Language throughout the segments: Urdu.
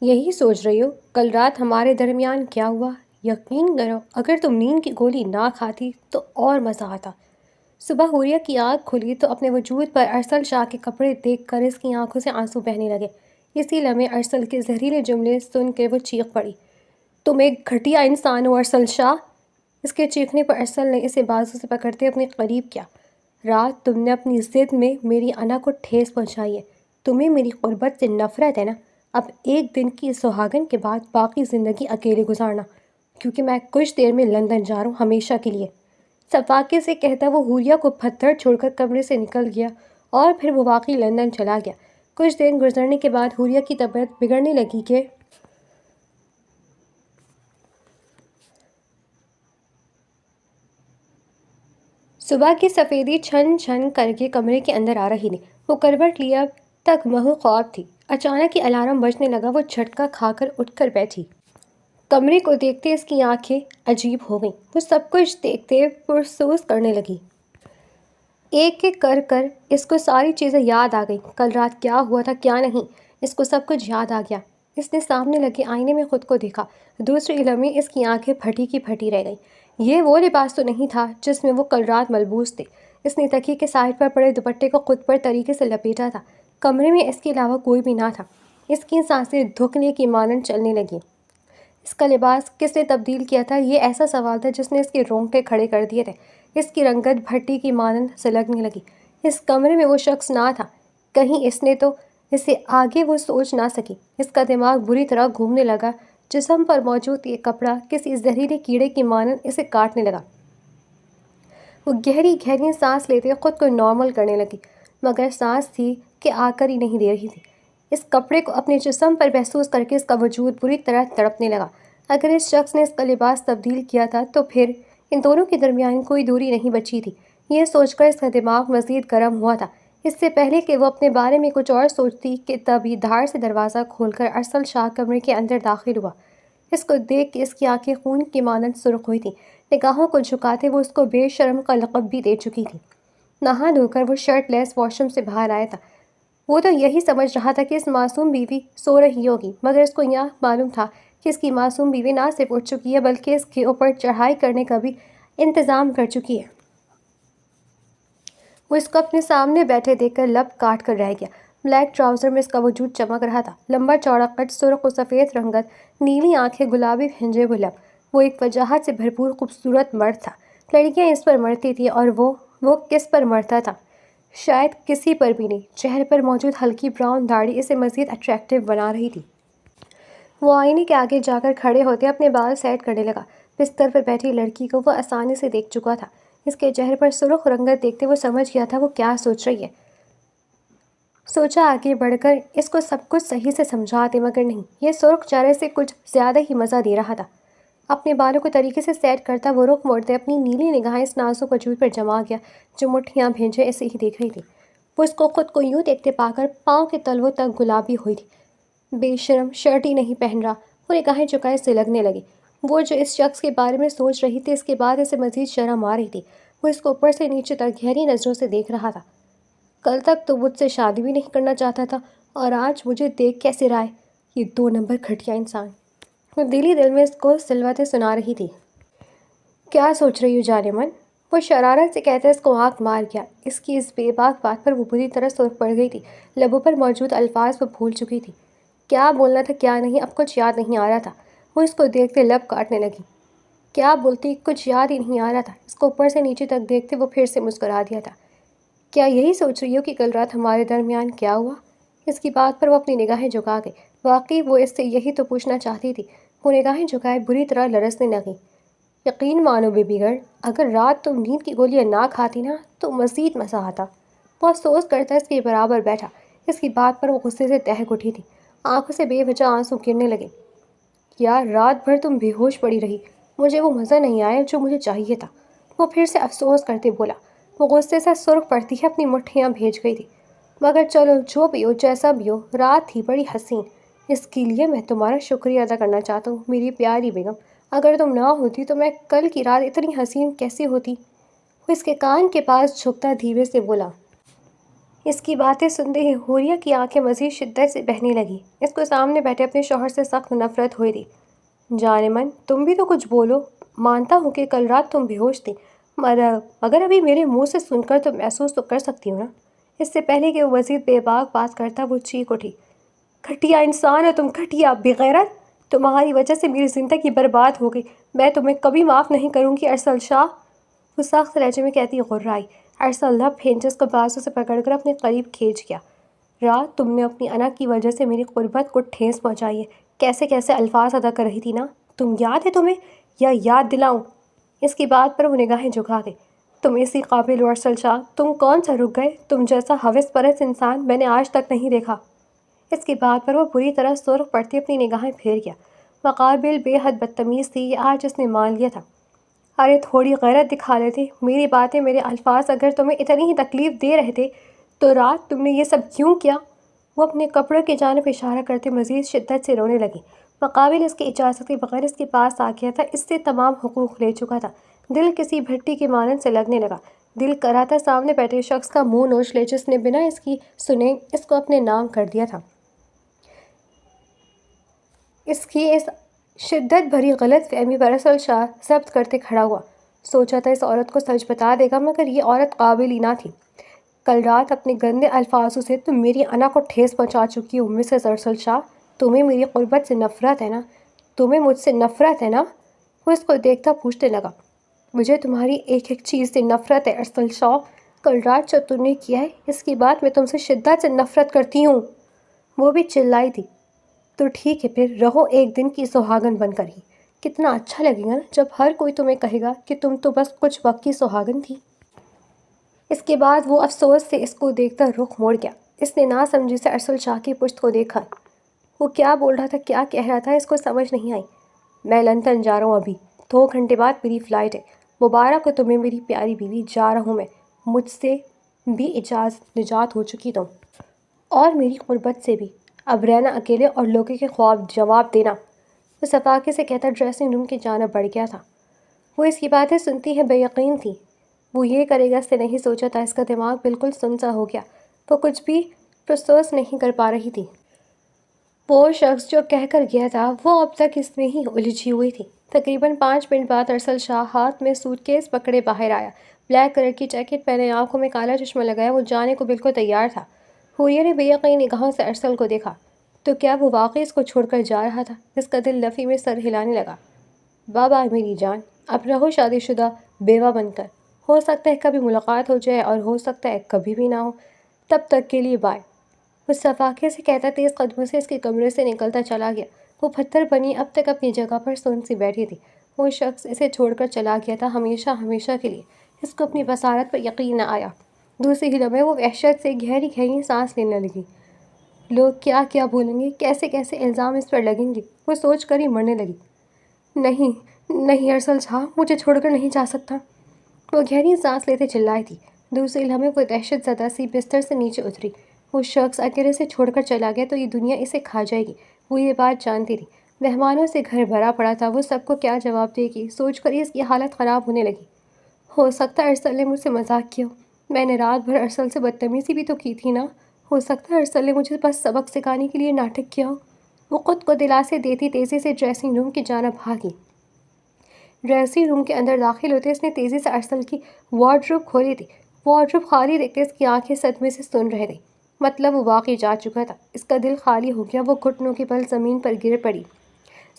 یہی سوچ رہی ہو کل رات ہمارے درمیان کیا ہوا؟ یقین کرو اگر تم نیند کی گولی نہ کھاتی تو اور مزہ آتا۔ صبح حوریہ کی آنکھ کھلی تو اپنے وجود پر ارسل شاہ کے کپڑے دیکھ کر اس کی آنکھوں سے آنسو بہنے لگے۔ اسی لمحے ارسل کے زہریلے جملے سن کے وہ چیخ پڑی، تم ایک گھٹیا انسان ہو ارسل شاہ! اس کے چیخنے پر ارسل نے اسے بازو سے پکڑتے اپنے قریب کیا۔ رات تم نے اپنی ضد میں میری انا کو ٹھیس پہنچائی ہے۔ تمہیں میری قربت سے نفرت ہے نا؟ اب ایک دن کی سہاگن کے بعد باقی زندگی اکیلے گزارنا، کیونکہ میں کچھ دیر میں لندن جا رہا ہوں ہمیشہ کے لیے۔ صفاقے سے کہتا وہ حوریہ کو پتھر چھوڑ کر کمرے سے نکل گیا اور پھر وہ واقعی لندن چلا گیا۔ کچھ دن گزرنے کے بعد حوریہ کی طبیعت بگڑنے لگی کہ صبح کی سفیدی چھن چھن کر کے کمرے کے اندر آ رہی تھی۔ وہ کروٹ لیے اب تک مہو خواب تھی۔ اچانک ہی الارم بجنے لگا۔ وہ جھٹکا کھا کر اٹھ کر بیٹھی۔ کمرے کو دیکھتے اس کی آنکھیں عجیب ہو گئیں۔ وہ سب کچھ دیکھتے پرسوز کرنے لگی۔ ایک ایک کر کر اس کو ساری چیزیں یاد آ گئیں۔ کل رات کیا ہوا تھا کیا نہیں، اس کو سب کچھ یاد آ گیا۔ اس نے سامنے لگے آئینے میں خود کو دیکھا۔ دوسرے لمحے اس کی آنکھیں پھٹی کی پھٹی رہ گئیں۔ یہ وہ لباس تو نہیں تھا جس میں وہ کل رات ملبوس تھے۔ اس نے تکیے کے سائڈ پر پڑے دوپٹے کو خود پر طریقے سے لپیٹا تھا۔ کمرے میں اس کے علاوہ کوئی بھی نہ تھا۔ اس کی سانسیں دھکنے کی مانند چلنے لگیں۔ اس کا لباس کس نے تبدیل کیا تھا؟ یہ ایسا سوال تھا جس نے اس کے رونگٹے کھڑے کر دیے تھے۔ اس کی رنگت بھٹی کی مانند سلگنے لگی۔ اس کمرے میں وہ شخص نہ تھا۔ کہیں اس نے تو اسے آگے وہ سوچ نہ سکی۔ اس کا دماغ بری طرح گھومنے لگا۔ جسم پر موجود یہ کپڑا کسی زہریلے کیڑے کی مانند اسے کاٹنے لگا۔ وہ گہری گہری سانس لیتے خود کو نارمل کرنے لگی، مگر سانس تھی کہ آ کر ہی نہیں دے رہی تھی۔ اس کپڑے کو اپنے جسم پر محسوس کر کے اس کا وجود بری طرح تڑپنے لگا۔ اگر اس شخص نے اس کا لباس تبدیل کیا تھا تو پھر ان دونوں کے درمیان کوئی دوری نہیں بچی تھی۔ یہ سوچ کر اس کا دماغ مزید گرم ہوا تھا۔ اس سے پہلے کہ وہ اپنے بارے میں کچھ اور سوچتی کہ تبھی دھاڑ سے دروازہ کھول کر ارسل شاہ کمرے کے اندر داخل ہوا۔ اس کو دیکھ کے اس کی آنکھیں خون کی مانند سرخ ہوئی تھیں۔ نگاہوں کو جھکاتے وہ اس کو بے شرم کا لقب بھی دے چکی تھی۔ نہا دھو کر وہ شرٹ لیس واش روم سے باہر آیا تھا۔ وہ تو یہی سمجھ رہا تھا کہ اس معصوم بیوی سو رہی ہوگی، مگر اس کو یہ معلوم تھا کہ اس کی معصوم بیوی نہ صرف اٹھ چکی ہے بلکہ اس کے اوپر چڑھائی کرنے کا بھی انتظام کر چکی ہے۔ وہ اس کو اپنے سامنے بیٹھے دیکھ کر لب کاٹ کر رہ گیا۔ بلیک ٹراؤزر میں اس کا وجود چمک رہا تھا۔ لمبا چوڑا قد، سرخ و سفید رنگت، نیلی آنکھیں، گلابی بھنجے ہوئے لب۔ وہ ایک وجاہت سے بھرپور خوبصورت مرد تھا۔ لڑکیاں اس پر مرتی تھیں اور وہ کس پر مرتا تھا؟ شاید کسی پر بھی نہیں۔ چہرے پر موجود ہلکی براؤن داڑھی اسے مزید اٹریکٹیو بنا رہی تھی۔ وہ آئینے کے آگے جا کر کھڑے ہوتے اپنے بال سیٹ کرنے لگا۔ بستر پر بیٹھی لڑکی کو وہ آسانی سے دیکھ چکا تھا۔ اس کے چہرے پر سرخ رنگت دیکھتے وہ سمجھ گیا تھا وہ کیا سوچ رہی ہے۔ سوچا آگے بڑھ کر اس کو سب کچھ صحیح سے سمجھاتے، مگر نہیں، یہ سرخ چہرے سے کچھ زیادہ ہی مزہ دے رہا تھا۔ اپنے بالوں کو طریقے سے سیٹ کرتا وہ رخ موڑتے اپنی نیلی نگاہیں اس نازک وجود پر جما گیا جو مٹھیاں بھیجے اسے ہی دیکھ رہی تھی۔ وہ اس کو خود کو یوں دیکھتے پا کر پاؤں کے تلووں تک گلابی ہوئی تھی۔ بے شرم، شرٹ ہی نہیں پہن رہا! وہ نگاہیں چکائے سے لگنے لگی۔ وہ جو اس شخص کے بارے میں سوچ رہی تھی اس کے بعد اسے مزید شرم آ رہی تھی۔ وہ اس کو اوپر سے نیچے تک گہری نظروں سے دیکھ رہا تھا۔ کل تک تو مجھ سے شادی بھی نہیں کرنا چاہتا تھا اور آج مجھے دیکھ کیسے رہا ہے؟ یہ 2 نمبر گھٹیا انسان! وہ دل میں اس کو سلوتیں سنا رہی تھی۔ کیا سوچ رہی ہو جانے من؟ وہ شرارت سے کہتے اس کو آنکھ مار گیا۔ اس کی اس بے باک بات پر وہ بری طرح سرخ پڑ گئی تھی۔ لبوں پر موجود الفاظ وہ بھول چکی تھی۔ کیا بولنا تھا کیا نہیں اب کچھ یاد نہیں آ رہا تھا۔ وہ اس کو دیکھتے لب کاٹنے لگی۔ کیا بولتی کچھ یاد ہی نہیں آ رہا تھا۔ اس کو اوپر سے نیچے تک دیکھتے وہ پھر سے مسکرا دیا تھا۔ کیا یہی سوچ رہی ہو کہ کل رات ہمارے درمیان کیا ہوا؟ اس کی بات پر وہ اپنی نگاہیں جھکا گئی۔ واقعی وہ اس سے یہی تو پوچھنا چاہتی تھی۔ وہ نگاہیں جھکائے بری طرح لرزنے لگی۔ یقین مانو بیبی گرل، اگر رات تم نیند کی گولیاں نہ کھاتی نا تو مزید مزہ آتا۔ وہ افسوس کرتا اس کے برابر بیٹھا۔ اس کی بات پر وہ غصے سے دہک اٹھی تھی۔ آنکھوں سے بے وجہ آنسو گرنے لگے۔ یار رات بھر تم بے ہوش پڑی رہی، مجھے وہ مزہ نہیں آیا جو مجھے چاہیے تھا۔ وہ پھر سے افسوس کرتے بولا۔ وہ غصے سے سرخ پڑتی ہے اپنی مٹھیاں بھیج گئی تھی۔ مگر چلو جو بھی ہو جیسا بھی ہو، رات تھی بڑی حسین۔ اس کے لیے میں تمہارا شکریہ ادا کرنا چاہتا ہوں میری پیاری بیگم۔ اگر تم نہ ہوتی تو میں کل کی رات اتنی حسین کیسے ہوتی؟ وہ اس کے کان کے پاس جھکتا دھیرے سے بولا۔ اس کی باتیں سنتے ہی حوریہ کی آنکھیں مزید شدت سے بہنے لگیں۔ اس کو سامنے بیٹھے اپنے شوہر سے سخت نفرت ہوئی تھی۔ جان من تم بھی تو کچھ بولو، مانتا ہوں کہ کل رات تم بے ہوش تھی، مگر ابھی میرے منہ سے سن کر تو محسوس تو کر سکتی ہو نا۔ اس سے پہلے کہ وہ مزید بے باک بات کرتا وہ چیخ اٹھی، گھٹیا انسان ہو تم، گھٹیا بے غیرت، تمہاری وجہ سے میری زندگی برباد ہو گئی، میں تمہیں کبھی معاف نہیں کروں گی ارسل شاہ، وہ سخت لہجے میں کہتی غرائی۔ ارسل لب پھینچ اس کو بازو سے پکڑ کر اپنے قریب کھینچ گیا۔ رات تم نے اپنی انا کی وجہ سے میری قربت کو ٹھیس پہنچائی ہے، کیسے کیسے الفاظ ادا کر رہی تھی نا، تم یاد ہے تمہیں، یا یاد دلاؤں؟ اس کی بات پر وہ نگاہیں جھکا گئی۔ تم اسی قابل ہو ارسل شاہ، تم کون سا رک گئے، تم جیسا ہوس پرست انسان میں نے آج تک نہیں دیکھا۔ اس کی بات پر وہ بری طرح سرخ پڑتی اپنی نگاہیں پھیر گیا۔ مقابل بے حد بدتمیز تھی، یہ آج اس نے مان لیا تھا۔ ارے تھوڑی غیرت دکھا لیتے، میری باتیں میرے الفاظ اگر تمہیں اتنی ہی تکلیف دے رہے تھے تو رات تم نے یہ سب کیوں کیا؟ وہ اپنے کپڑوں کی جانب اشارہ کرتے مزید شدت سے رونے لگی۔ مقابل اس کی اجازت کے بغیر اس کے پاس آ گیا تھا، اس سے تمام حقوق لے چکا تھا۔ دل کسی بھٹی کے مانند سے لگنے لگا۔ دل کرا تھا سامنے بیٹھے شخص کا منہ نوچ لے جس نے بنا اس کی سنے اس کو اپنے نام کر دیا تھا۔ اس کی اس شدت بھری غلط فہمی پر ارسل شاہ ضبط کرتے کھڑا ہوا۔ سوچا تھا اس عورت کو سچ بتا دے گا، مگر یہ عورت قابل ہی نہ تھی۔ کل رات اپنے گندے الفاظوں سے تم میری انا کو ٹھیس پہنچا چکی ہو مسز ارسل شاہ، تمہیں میری قربت سے نفرت ہے نا، تمہیں مجھ سے نفرت ہے نا؟ وہ اس کو دیکھتا پوچھنے لگا۔ مجھے تمہاری ایک ایک چیز سے نفرت ہے ارسل شاہ، کل رات جو تم نے کیا ہے اس کی بات میں تم سے شدت سے نفرت کرتی ہوں۔ وہ بھی چلائی تھی۔ تو ٹھیک ہے پھر رہو ایک دن کی سہاگن بن کر ہی، کتنا اچھا لگے گا نا جب ہر کوئی تمہیں کہے گا کہ تم تو بس کچھ وقت کی سہاگن تھی۔ اس کے بعد وہ افسوس سے اس کو دیکھتا رخ موڑ گیا۔ اس نے ناسمجھی سے ارسل شاہ کی پشت کو دیکھا۔ وہ کیا بول رہا تھا، کیا کہہ رہا تھا، اس کو سمجھ نہیں آئی۔ میں لندن جا رہا ہوں ابھی، 2 گھنٹے بعد میری فلائٹ ہے۔ مبارک ہو تمہیں میری پیاری بیوی، جا رہا ہوں میں، مجھ سے بھی نجات ہو چکی تم، اور میری قربت سے بھی، اب رہنا اکیلے اور لوگوں کے خواب جواب دینا۔ وہ صفاقے سے کہتا ڈریسنگ روم کی جانب بڑھ گیا تھا۔ وہ اس کی باتیں سنتی ہے بے یقین تھی۔ وہ یہ کرے گا اس نے نہیں سوچا تھا، اس کا دماغ بالکل سن سا ہو گیا، وہ کچھ بھی پروسیس نہیں کر پا رہی تھی۔ وہ شخص جو کہہ کر گیا تھا وہ اب تک اس میں ہی الجھی ہوئی تھی۔ تقریباً 5 منٹ بعد ارسل شاہ ہاتھ میں سوٹ کیس پکڑے باہر آیا۔ بلیک کلر کی جیکٹ پہنے، آنکھوں میں کالا چشمہ لگایا، وہ جانے کو بالکل تیار تھا۔ حوریہ نے بے یقین نگاہوں سے ارسل کو دیکھا۔ تو کیا وہ واقعی اس کو چھوڑ کر جا رہا تھا؟ اس کا دل نفی میں سر ہلانے لگا۔ بابا میری جان، اب رہو شادی شدہ بیوہ بن کر، ہو سکتا ہے کبھی ملاقات ہو جائے اور ہو سکتا ہے کبھی بھی نہ ہو، تب تک کے لیے بائے۔ وہ صفاقے سے کہتا تیز قدموں سے اس کے کمرے سے نکلتا چلا گیا۔ وہ پتھر بنی اب تک اپنی جگہ پر سن سی بیٹھی تھی۔ وہ شخص اسے چھوڑ کر چلا گیا تھا ہمیشہ ہمیشہ کے لیے۔ اس کو اپنی بصارت پر یقین نہ آیا۔ دوسری ہی لمحے وہ وحشت سے گہری گہری سانس لینے لگی۔ لوگ کیا کیا بولیں گے، کیسے کیسے الزام اس پر لگیں گے، وہ سوچ کر ہی مرنے لگی۔ نہیں نہیں ارسل شاہ، مجھے چھوڑ کر نہیں جا سکتا، وہ گہری سانس لیتے چلائی تھی۔ دوسرے لمحے وہ دہشت زدہ سی بستر سے نیچے اتری۔ وہ شخص اگر اسے چھوڑ کر چلا گیا تو یہ دنیا اسے کھا جائے گی، وہ یہ بات جانتی تھی۔ مہمانوں سے گھر بھرا پڑا تھا، وہ سب کو کیا جواب دے گی، سوچ کر ہی اس کی حالت خراب ہونے لگی۔ ہو سکتا ہے ارسل نے مجھ سے مذاق کیا ہو، میں نے رات بھر ارسل سے بدتمیزی بھی تو کی تھی نا، ہو سکتا ہے ارسل نے مجھے بس سبق سکھانے کے لیے ناٹک کیا ہو۔ وہ خود کو دلاسے دیتی تیزی سے ڈریسنگ روم کی جانب بھاگی۔ ڈریسنگ روم کے اندر داخل ہوتے اس نے تیزی سے ارسل کی وارڈروب کھولی تھی۔ وارڈروب خالی دیکھ کے اس کی آنکھیں صدمے سے سن رہ گئی۔ مطلب وہ واقعی جا چکا تھا، اس کا دل خالی ہو گیا۔ وہ گھٹنوں کے بل زمین پر گر پڑی۔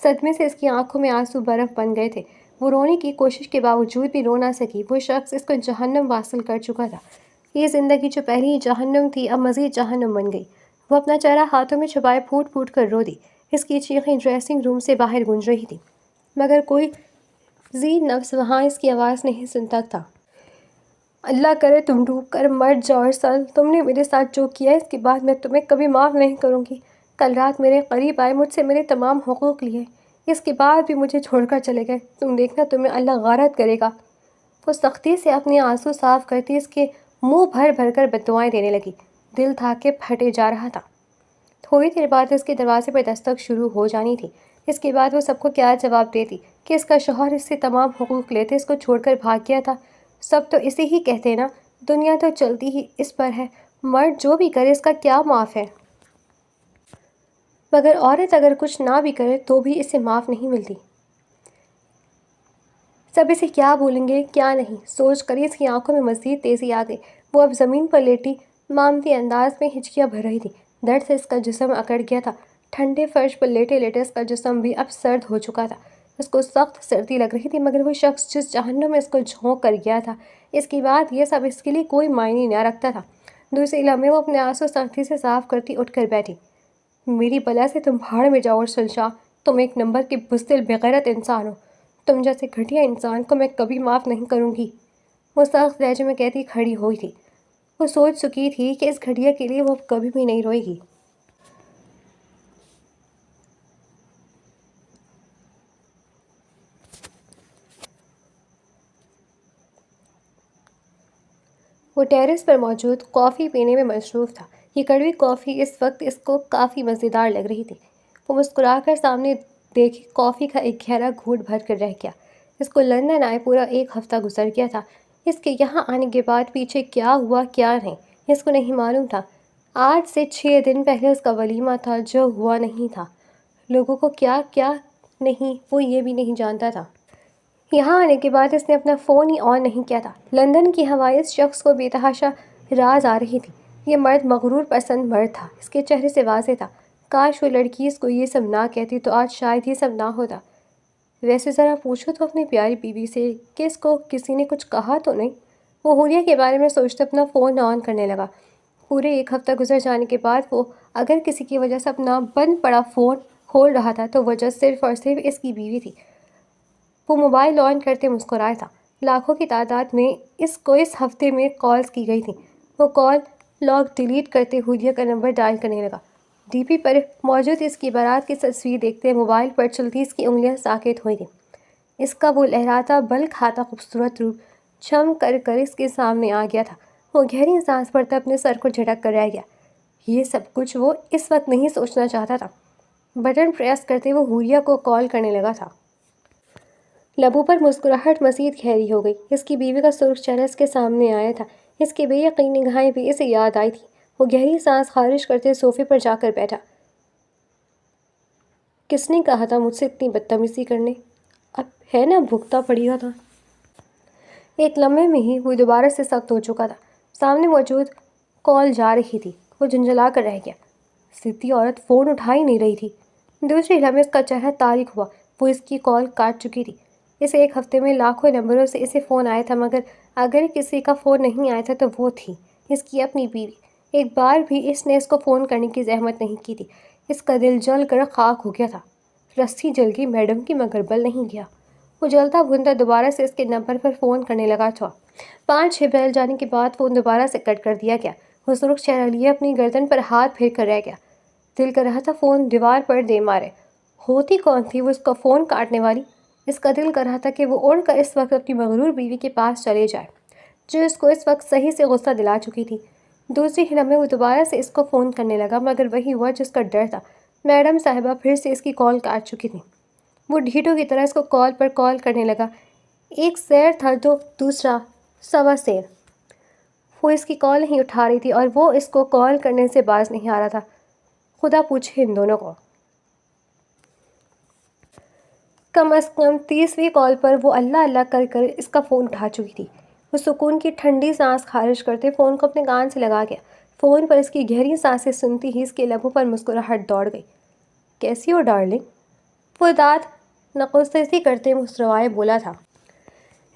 صدمے سے اس کی آنکھوں میں آنسو برف بن گئے تھے۔ وہ رونے کی کوشش کے باوجود بھی رو نہ سکی۔ وہ شخص اس کو جہنم واصل کر چکا تھا۔ یہ زندگی جو پہلے ہی جہنم تھی اب مزید جہنم بن گئی۔ وہ اپنا چہرہ ہاتھوں میں چھپائے پھوٹ پھوٹ کر رو دی۔ اس کی چیخیں ڈریسنگ روم سے باہر گونج رہی تھیں، مگر کوئی ذی نفس وہاں اس کی آواز نہیں سنتا تھا۔ اللہ کرے تم ڈوب کر مر جاؤ ارسل، تم نے میرے ساتھ جو کیا اس کے بعد میں تمہیں کبھی معاف نہیں کروں گی۔ کل رات میرے قریب آئے، مجھ سے میرے تمام حقوق لیے، اس کے بعد بھی مجھے چھوڑ کر چلے گئے، تم دیکھنا تمہیں اللہ غارت کرے گا۔ وہ سختی سے اپنے آنسو صاف کرتی اس کے منہ بھر بھر کر بددعائیں دینے لگی۔ دل تھا کہ پھٹے جا رہا تھا۔ تھوڑی دیر بعد اس کے دروازے پر دستک شروع ہو جانی تھی۔ اس کے بعد وہ سب کو کیا جواب دیتی کہ اس کا شوہر اس سے تمام حقوق لیتے اس کو چھوڑ کر بھاگ گیا تھا۔ سب تو اسے ہی کہتے نا، دنیا تو چلتی ہی اس پر ہے، مرد جو بھی کرے اس کا کیا معاف ہے، مگر عورت اگر کچھ نہ بھی کرے تو بھی اسے معاف نہیں ملتی۔ سب اسے کیا بولیں گے کیا نہیں سوچ کر اس کی آنکھوں میں مزید تیزی آ گئی۔ وہ اب زمین پر لیٹی مامتی انداز میں ہچکیاں بھر رہی تھی۔ درد سے اس کا جسم اکڑ گیا تھا۔ ٹھنڈے فرش پر لیٹے لیٹے اس کا جسم بھی اب سرد ہو چکا تھا۔ اس کو سخت سردی لگ رہی تھی، مگر وہ شخص جس جہنم میں اس کو جھونک کر گیا تھا، اس کی بات یہ سب اس کے لیے کوئی معنی نہ رکھتا تھا۔ دوسرے لمحے وہ اپنے آنسو سختی سے صاف کرتی اٹھ کر بیٹھی۔ میری بلا سے تم بھاڑ میں جاؤ ارسل شاہ، تم ایک نمبر کے بزدل بغیرت انسان ہو، تم جیسے گھٹیا انسان کو میں کبھی معاف نہیں کروں گی۔ وہ سخت لہجے میں کہتی کھڑی ہوئی تھی۔ وہ سوچ چکی تھی کہ اس گھٹیا کے لیے وہ کبھی بھی نہیں روئے گی۔ وہ ٹیرس پر موجود کافی پینے میں مصروف تھا۔ یہ کڑوی کافی اس وقت اس کو کافی مزیدار لگ رہی تھی۔ وہ مسکرا کر سامنے دیکھی کافی کا ایک گہرا گھونٹ بھر کر رہ گیا۔ اس کو لندن آئے پورا ایک ہفتہ گزر گیا تھا۔ اس کے یہاں آنے کے بعد پیچھے کیا ہوا کیا نہیں اس کو نہیں معلوم تھا۔ آج سے 6 دن پہلے اس کا ولیمہ تھا جو ہوا نہیں تھا۔ لوگوں کو کیا کیا نہیں وہ یہ بھی نہیں جانتا تھا۔ یہاں آنے کے بعد اس نے اپنا فون ہی آن نہیں کیا تھا۔ لندن کی ہوائیں اس شخص کو بے تحاشا راز آ رہی تھی۔ یہ مرد مغرور پسند مرد تھا، اس کے چہرے سے واضح تھا۔ کاش وہ لڑکی اس کو یہ سب نہ کہتی تو آج شاید یہ سب نہ ہوتا۔ ویسے ذرا پوچھو تو اپنی پیاری بیوی سے کہ اس کو کسی نے کچھ کہا تو نہیں۔ وہ حوریہ کے بارے میں سوچتے اپنا فون آن کرنے لگا۔ پورے ایک ہفتہ گزر جانے کے بعد وہ اگر کسی کی وجہ سے اپنا بند پڑا فون کھول رہا تھا تو وجہ صرف اور صرف اس کی بیوی تھی۔ وہ موبائل آن کرتے مسکرایا تھا۔ لاکھوں کی تعداد میں اس کو اس ہفتے میں کالز کی گئی تھیں۔ وہ کال لاگ ڈیلیٹ کرتے حوریہ کا نمبر ڈائل کرنے لگا۔ ڈی پی پر موجود اس کی بارات کی تصویر دیکھتے موبائل پر چلتی اس کی انگلیاں ساکت ہوئی تھیں۔ اس کا وہ لہراتا بل کھاتا خوبصورت روپ چھم کر اس کے سامنے آ گیا تھا۔ وہ گہری سانس بھرتا اپنے سر کو جھٹک کر رہ گیا۔ یہ سب کچھ وہ اس وقت نہیں سوچنا چاہتا تھا۔ بٹن پریس کرتے وہ حوریہ کو کال کرنے لگا تھا۔ لبوں پر مسکراہٹ مزید گہری ہو گئی۔ اس کی بیوی کا سرخ چہرہ اس کے سامنے آیا تھا۔ اس کی بے یقین نگاہیں بھی اسے یاد آئی تھیں۔ وہ گہری سانس خارج کرتے صوفے پر جا کر بیٹھا۔ کس نے کہا تھا مجھ سے اتنی بدتمیزی کرنے؟ اب ہے نا بھگتنا پڑے گا تھا۔ ایک لمحے میں ہی وہ دوبارہ سے سخت ہو چکا تھا۔ سامنے موجود کال جا رہی تھی۔ وہ جھنجھلا کر رہ گیا۔ سیدھی عورت فون اٹھا ہی نہیں رہی تھی۔ دوسری لمحے اس کا چہرہ تاریک ہوا۔ وہ اس کی کال کاٹ چکی تھی۔ اس ایک ہفتے میں لاکھوں نمبروں سے اسے فون آیا تھا، مگر اگر کسی کا فون نہیں آیا تھا تو وہ تھی اس کی اپنی بیوی۔ ایک بار بھی اس نے اس کو فون کرنے کی زحمت نہیں کی تھی۔ اس کا دل جل کر خاک ہو گیا تھا۔ رسی جل گئی میڈم کی مگر بل نہیں گیا۔ وہ جلتا بھونتا دوبارہ سے اس کے نمبر پر فون کرنے لگا تھا۔ 5-6 بیل جانے کے بعد فون دوبارہ سے کٹ کر دیا گیا۔ وہ سرخ چہرہ لیے اپنی گردن پر ہاتھ پھیر کر رہ گیا۔ دل کر رہا تھا فون دیوار پر دے مارے۔ ہوتی کون تھی وہ اس کا فون کاٹنے والی؟ اس کا دل کر رہا تھا کہ وہ اڑ کر اس وقت اپنی مغرور بیوی کے پاس چلے جائے جو اس کو اس وقت صحیح سے غصہ دلا چکی تھی۔ دوسری لمحے وہ دوبارہ سے اس کو فون کرنے لگا، مگر وہی ہوا جس کا ڈر تھا۔ میڈم صاحبہ پھر سے اس کی کال کاٹ چکی تھی۔ وہ ڈھیٹوں کی طرح اس کو کال پر کال کرنے لگا۔ ایک سیر تھا تو دوسرا سوا سیر۔ وہ اس کی کال نہیں اٹھا رہی تھی اور وہ اس کو کال کرنے سے باز نہیں آ رہا تھا۔ خدا پوچھے ان دونوں کو۔ کم از کم 30ویں کال پر وہ اللہ اللہ کر کر اس کا فون اٹھا چکی تھی۔ وہ سکون کی ٹھنڈی سانس خارج کرتے فون کو اپنے کان سے لگا گیا۔ فون پر اس کی گہری سانسیں سنتی ہی اس کے لبوں پر مسکراہٹ دوڑ گئی۔ کیسی ہو ڈارلنگ؟ وہ دانت نقصی کرتے مسکرائے بولا تھا۔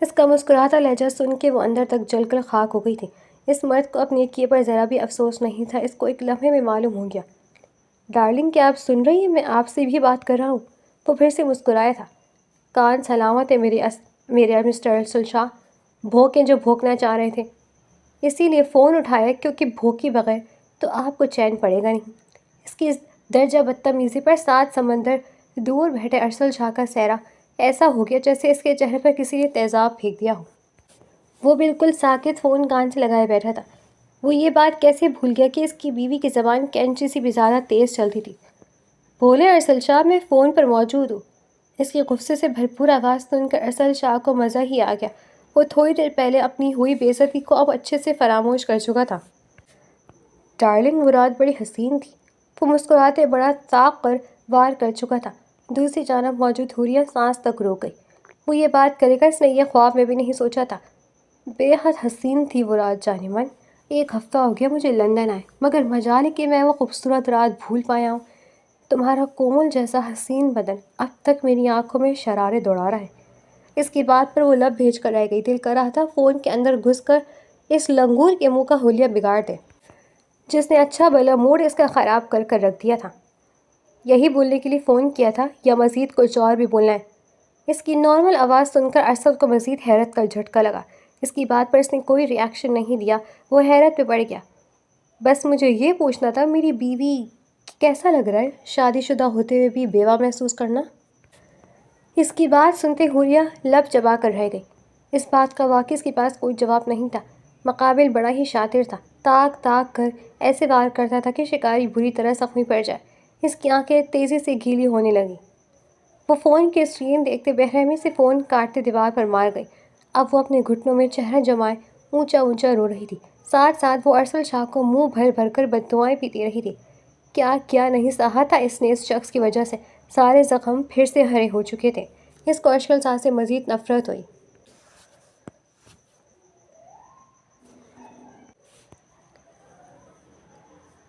اس کا مسکراتا لہجہ سن کے وہ اندر تک جل کر خاک ہو گئی تھی۔ اس مرد کو اپنے کیے پر ذرا بھی افسوس نہیں تھا۔ اس کو ایک لمحے میں معلوم ہو گیا۔ ڈارلنگ کیا آپ سن رہی ہیں؟ میں آپ سے بھی بات کر رہا ہوں۔ وہ پھر سے مسکرایا تھا۔ کان سلامت ہے میرے مسٹر ارسل شاہ۔ بھونکیں جو بھونکنا چاہ رہے تھے، اسی لیے فون اٹھایا کیونکہ بھوکی بغیر تو آپ کو چین پڑے گا نہیں۔ اس کی درجہ بدتمیزی پر 7 سمندر دور بیٹھے ارسل شاہ کا چہرہ ایسا ہو گیا جیسے اس کے چہرے پر کسی نے تیزاب پھینک دیا ہو۔ وہ بالکل ساکت فون کان سے لگائے بیٹھا تھا۔ وہ یہ بات کیسے بھول گیا کہ اس کی بیوی کی زبان کینچی سے بھی زیادہ تیز چلتی تھی۔ بولے ارسل شاہ، میں فون پر موجود ہوں۔ اس کی غصے سے بھرپور آواز سن کر ارسل شاہ کو مزہ ہی آ گیا۔ وہ تھوڑی دیر پہلے اپنی ہوئی بے عزتی کو اب اچھے سے فراموش کر چکا تھا۔ ڈارلنگ مراد بڑی حسین تھی۔ وہ مسکراتے بڑا طاق پر وار کر چکا تھا۔ دوسری جانب موجود حوریہ سانس تک روک گئی۔ وہ یہ بات کرے گا اس نے یہ خواب میں بھی نہیں سوچا تھا۔ بے حد حسین تھی وہ رات جانے من۔ 1 ہفتہ ہو گیا مجھے لندن آئے، مگر مجال ہے کہ میں وہ خوبصورت رات بھول پایا ہوں۔ تمہارا کومل جیسا حسین بدن اب تک میری آنکھوں میں شرارے دوڑا رہا ہے۔ اس کی بات پر وہ لب بھیج کر رہ گئی۔ دل کر رہا تھا فون کے اندر گھس کر اس لنگور کے منہ کا حلیہ بگاڑ دے، جس نے اچھا بھلا موڈ اس کا خراب کر کر رکھ دیا تھا۔ یہی بولنے کے لیے فون کیا تھا یا مزید کچھ اور بھی بولنا ہے؟ اس کی نارمل آواز سن کر ارسل کو مزید حیرت کا جھٹکا لگا۔ اس کی بات پر اس نے کوئی ری ایکشن نہیں دیا۔ وہ حیرت پہ پڑ گیا۔ بس مجھے یہ پوچھنا تھا میری بیوی کیسا لگ رہا ہے، شادی شدہ ہوتے ہوئے بھی بیوہ محسوس کرنا؟ اس کی بات سنتے حوریہ لب چبا کر رہ گئی۔ اس بات کا واقعی اس کے پاس کوئی جواب نہیں تھا۔ مقابل بڑا ہی شاطر تھا، تاک تاک کر ایسے وار کرتا تھا کہ شکاری بری طرح زخمی پڑ جائے۔ اس کی آنکھیں تیزی سے گیلی ہونے لگیں۔ وہ فون کی اسکرین دیکھتے بےرحمی سے فون کاٹتے دیوار پر مار گئی۔ اب وہ اپنے گھٹنوں میں چہرہ جمائے اونچا اونچا رو رہی تھی۔ ساتھ ساتھ وہ ارسل شاہ کو منہ بھر بھر کر بددعائیں پیتی رہی تھی۔ کیا نہیں سہا تھا اس نے اس شخص کی وجہ سے۔ سارے زخم پھر سے ہرے ہو چکے تھے۔ اس کو ارسل شاہ سے مزید نفرت ہوئی۔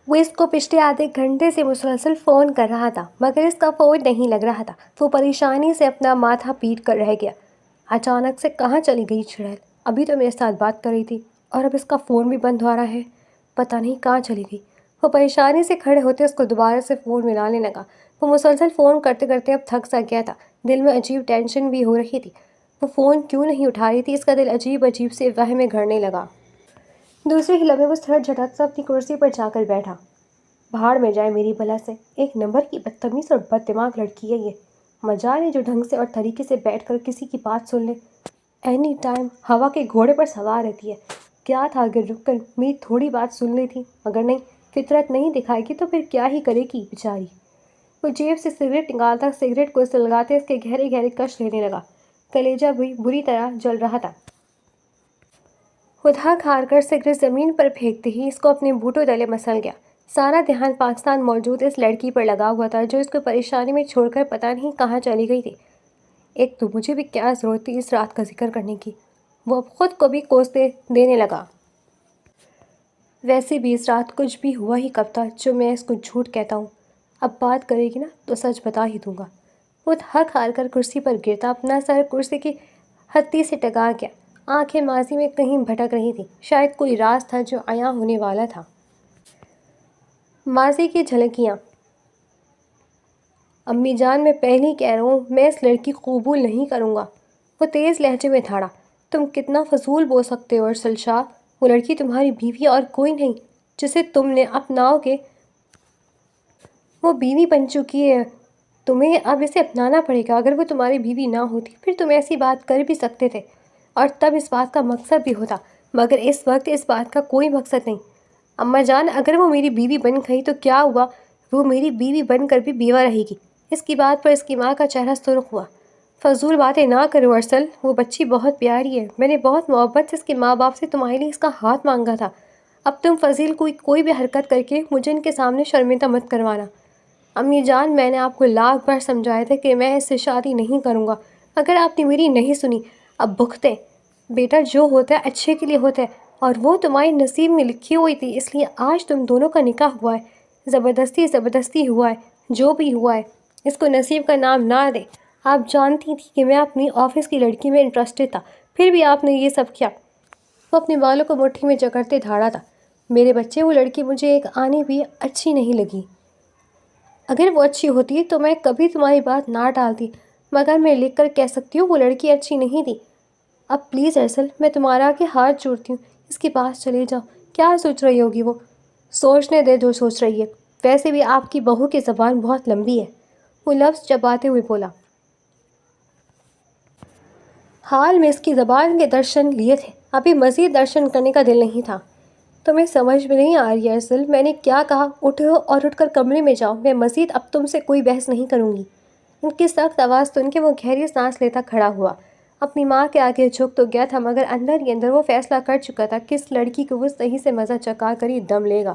وہ اس کو پچھلے آدھے گھنٹے سے مسلسل فون کر رہا تھا، مگر اس کا فون نہیں لگ رہا تھا۔ وہ پریشانی سے اپنا ماتھا پیٹ کر رہ گیا۔ اچانک سے کہاں چلی گئی چڑیل؟ ابھی تو میرے ساتھ بات کر رہی تھی اور اب اس کا فون بھی بند ہو رہا ہے۔ پتہ نہیں کہاں چلی گئی۔ وہ پریشانی سے کھڑے ہوتے اس کو دوبارہ سے فون ملانے لگا۔ وہ مسلسل فون کرتے کرتے اب تھک سا گیا تھا۔ دل میں عجیب ٹینشن بھی ہو رہی تھی۔ وہ فون کیوں نہیں اٹھا رہی تھی؟ اس کا دل عجیب عجیب سے وہم میں گھڑنے لگا۔ دوسرے ہی لمحے وہ سر جھٹک سے اپنی کرسی پر جا کر بیٹھا۔ بھاڑ میں جائے میری بلا سے، 1 نمبر کی بدتمیز اور بد دماغ لڑکی ہے یہ۔ مجال ہے جو ڈھنگ سے اور طریقے سے بیٹھ کر کسی کی بات سن لے۔ اینی ٹائم ہوا کے گھوڑے پر سوار رہتی ہے۔ کیا تھا اگر رک کر میری تھوڑی بات سن لیتی، مگر نہیں، فطرت نہیں دکھائے گی تو پھر کیا ہی کرے گی بیچاری۔ وہ جیب سے سگریٹ نکالتا سگریٹ کو سلگاتے اس کے گہرے گہرے کش لینے لگا۔ کلیجہ بھی بری طرح جل رہا تھا۔ وہ تھک ہار کر سگریٹ زمین پر پھینکتے ہی اس کو اپنے بوٹوں تلے مسل گیا۔ سارا دھیان پاکستان موجود اس لڑکی پر لگا ہوا تھا جو اس کو پریشانی میں چھوڑ کر پتہ نہیں کہاں چلی گئی تھی۔ ایک تو مجھے بھی کیا ضرورت تھی اس رات کا ذکر کرنے کی؟ وہ اب خود کو بھی کوستے دینے لگا۔ ویسے بھی اس رات کچھ بھی ہوا ہی کب تھا جو میں اس کو جھوٹ کہتا ہوں؟ اب بات کرے گی نا تو سچ بتا ہی دوں گا۔ وہ تھک ہار کر کرسی پر گرتا اپنا سر کرسی کی ہتھی سے ٹکا گیا۔ آنکھیں ماضی میں کہیں بھٹک رہی تھیں۔ شاید کوئی راز تھا جو عیاں ہونے والا تھا۔ ماضی کی جھلکیاں۔ امی جان میں پہلے ہی کہہ رہا ہوں میں اس لڑکی کو قبول نہیں کروں گا۔ وہ تیز لہجے میں دھاڑا۔ تم کتنا فضول بول سکتے ہو ارسل شاہ؟ وہ لڑکی تمہاری بیوی اور کوئی نہیں جسے تم نے اپناؤ گے۔ وہ بیوی بن چکی ہے، تمہیں اب اسے اپنانا پڑے گا۔ اگر وہ تمہاری بیوی نہ ہوتی پھر تم ایسی بات کر بھی سکتے تھے اور تب اس بات کا مقصد بھی ہوتا، مگر اس وقت اس بات کا کوئی مقصد نہیں۔ اماں جان اگر وہ میری بیوی بن گئی تو کیا ہوا؟ وہ میری بیوی بن کر بھی بیوہ رہے گی۔ اس کی بات پر اس کی ماں کا چہرہ سرخ ہوا۔ فضول باتیں نہ کرو ارسل، وہ بچی بہت پیاری ہے۔ میں نے بہت محبت سے اس کے ماں باپ سے تمہارے لیے اس کا ہاتھ مانگا تھا۔ اب تم فضیل کوئی بھی حرکت کر کے مجھے ان کے سامنے شرمندہ مت کروانا۔ امی جان میں نے آپ کو لاکھ بار سمجھایا تھا کہ میں اس سے شادی نہیں کروں گا، مگر آپ نے میری نہیں سنی۔ اب بھگتے بیٹا جو ہوتا ہے اچھے کے لیے ہوتا ہے اور وہ تمہارے نصیب میں لکھی ہوئی تھی، اس لیے آج تم دونوں کا نکاح ہوا ہے۔ زبردستی ہوا ہے جو بھی ہوا ہے، اس کو نصیب کا نام نہ دے۔ آپ جانتی تھی کہ میں اپنی آفس کی لڑکی میں انٹرسٹڈ تھا، پھر بھی آپ نے یہ سب کیا۔ وہ اپنے بالوں کو مٹھی میں جکڑتے دھاڑا تھا۔ میرے بچے وہ لڑکی مجھے ایک آنے بھی اچھی نہیں لگی۔ اگر وہ اچھی ہوتی تو میں کبھی تمہاری بات نہ ٹالتی، مگر میں لکھ کر کہہ سکتی ہوں وہ لڑکی اچھی نہیں تھی۔ اب پلیز ارسل میں تمہارا کے ہاتھ جوڑتی ہوں، اس کے پاس چلے جاؤ۔ کیا سوچ رہی ہوگی وہ؟ سوچنے دے جو سوچ رہی ہے۔ ویسے بھی آپ کی بہو کی زبان بہت لمبی ہے۔ وہ لفظ چباتے ہوئے بولا۔ حال میں اس کی زبان کے درشن لیے تھے، ابھی مزید درشن کرنے کا دل نہیں تھا۔ تمہیں سمجھ میں نہیں آ رہی ہے ارسل، میں نے کیا کہا؟ اٹھو اور اٹھ کر کمرے میں جاؤ، میں مزید اب تم سے کوئی بحث نہیں کروں گی۔ ان کی سخت آواز سن کے وہ گہری سانس لیتا کھڑا ہوا۔ اپنی ماں کے آگے جھک تو گیا تھا، مگر اندر ہی اندر وہ فیصلہ کر چکا تھا کہ اس لڑکی کو وہ صحیح سے مزہ چکھا کر ہی دم لے گا۔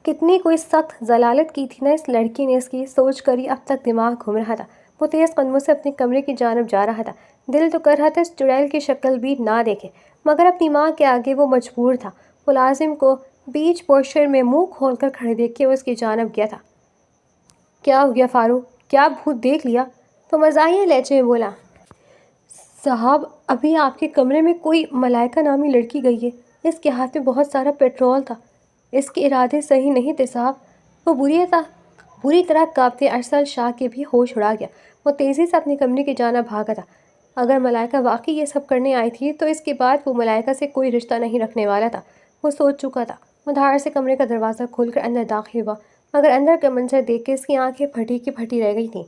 کتنی کوئی سخت ضلالت کی تھی نا اس لڑکی نے، اس کی سوچ کر ہی اب تک دماغ گھوم رہا تھا۔ وہ تیز قدموں سے اپنے کمرے کی جانب جا رہا تھا۔ دل تو کر رہا تھا اس چڑیل کی شکل بھی نہ دیکھے، مگر اپنی ماں کے آگے وہ مجبور تھا۔ ملازم کو بیچ پورشن میں منہ کھول کر کھڑے دیکھ کے وہ اس کی جانب گیا تھا۔ کیا ہو گیا فاروق؟ کیا بھوت دیکھ لیا؟ تو مزاحیہ لہجے میں بولا۔ صاحب، ابھی آپ کے کمرے میں کوئی ملائکہ نامی لڑکی گئی ہے۔ اس کے ہاتھ میں بہت سارا پیٹرول تھا۔ اس کے ارادے صحیح نہیں تھے صاحب۔ وہ بری طرح کانپتے ارسل شاہ کے بھی ہوش اڑا گیا۔ وہ تیزی سے اپنے کمرے کی جانب بھاگا تھا۔ اگر ملائکہ واقعی یہ سب کرنے آئی تھی تو اس کے بعد وہ ملائکہ سے کوئی رشتہ نہیں رکھنے والا تھا، وہ سوچ چکا تھا۔ وہ دھاڑ سے کمرے کا دروازہ کھول کر اندر داخل ہوا، مگر اندر کا منظر دیکھ کے اس کی آنکھیں پھٹی کی پھٹی رہ گئی تھیں۔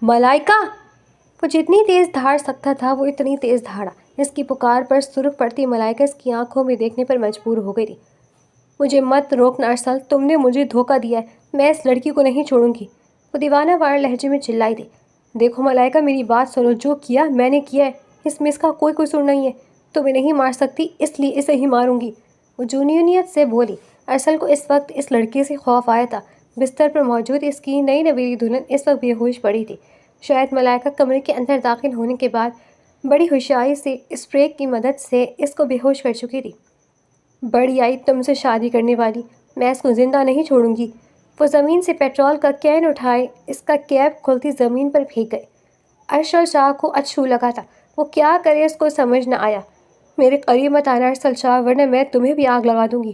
ملائکہ! وہ جتنی تیز دھاڑ سکتا تھا وہ اتنی تیز دھاڑا۔ اس کی پکار پر سرخ پڑتی ملائکہ اس کی آنکھوں میں دیکھنے پر مجبور ہو گئی تھی۔ مجھے مت روکنا ارسل، تم نے مجھے دھوکہ دیا ہے، میں اس لڑکی کو نہیں چھوڑوں گی، وہ دیوانہ وار لہجے میں چلائی تھی۔ دیکھو ملائکہ، میری بات سنو، جو کیا میں نے کیا ہے، اس میں اس کا کوئی قصور نہیں ہے، تمہیں نہیں مار سکتی اس لیے اسے ہی ماروں گی، وہ جنونیت سے بولی۔ ارسل کو اس وقت اس لڑکے سے خوف آیا تھا۔ بستر پر موجود اس کی نئی نویلی دلہن اس وقت بے ہوش پڑی تھی۔ شاید ملائکہ کمرے کے اندر داخل ہونے کے بعد بڑی ہوشیاری سے اسپرے کی مدد سے اس کو بے ہوش کر چکی تھی۔ بڑی آئی تم سے شادی کرنے والی، میں اس کو زندہ نہیں چھوڑوں گی۔ وہ زمین سے پیٹرول کا کین اٹھائے اس کا کیپ کھلتی زمین پر پھینک گئے۔ ارسل شاہ کو اچھو لگا تھا، وہ کیا کرے اس کو سمجھ نہ آیا۔ میرے قریب مت آنا ارسل شاہ، ورنہ میں تمہیں بھی آگ لگا دوں گی،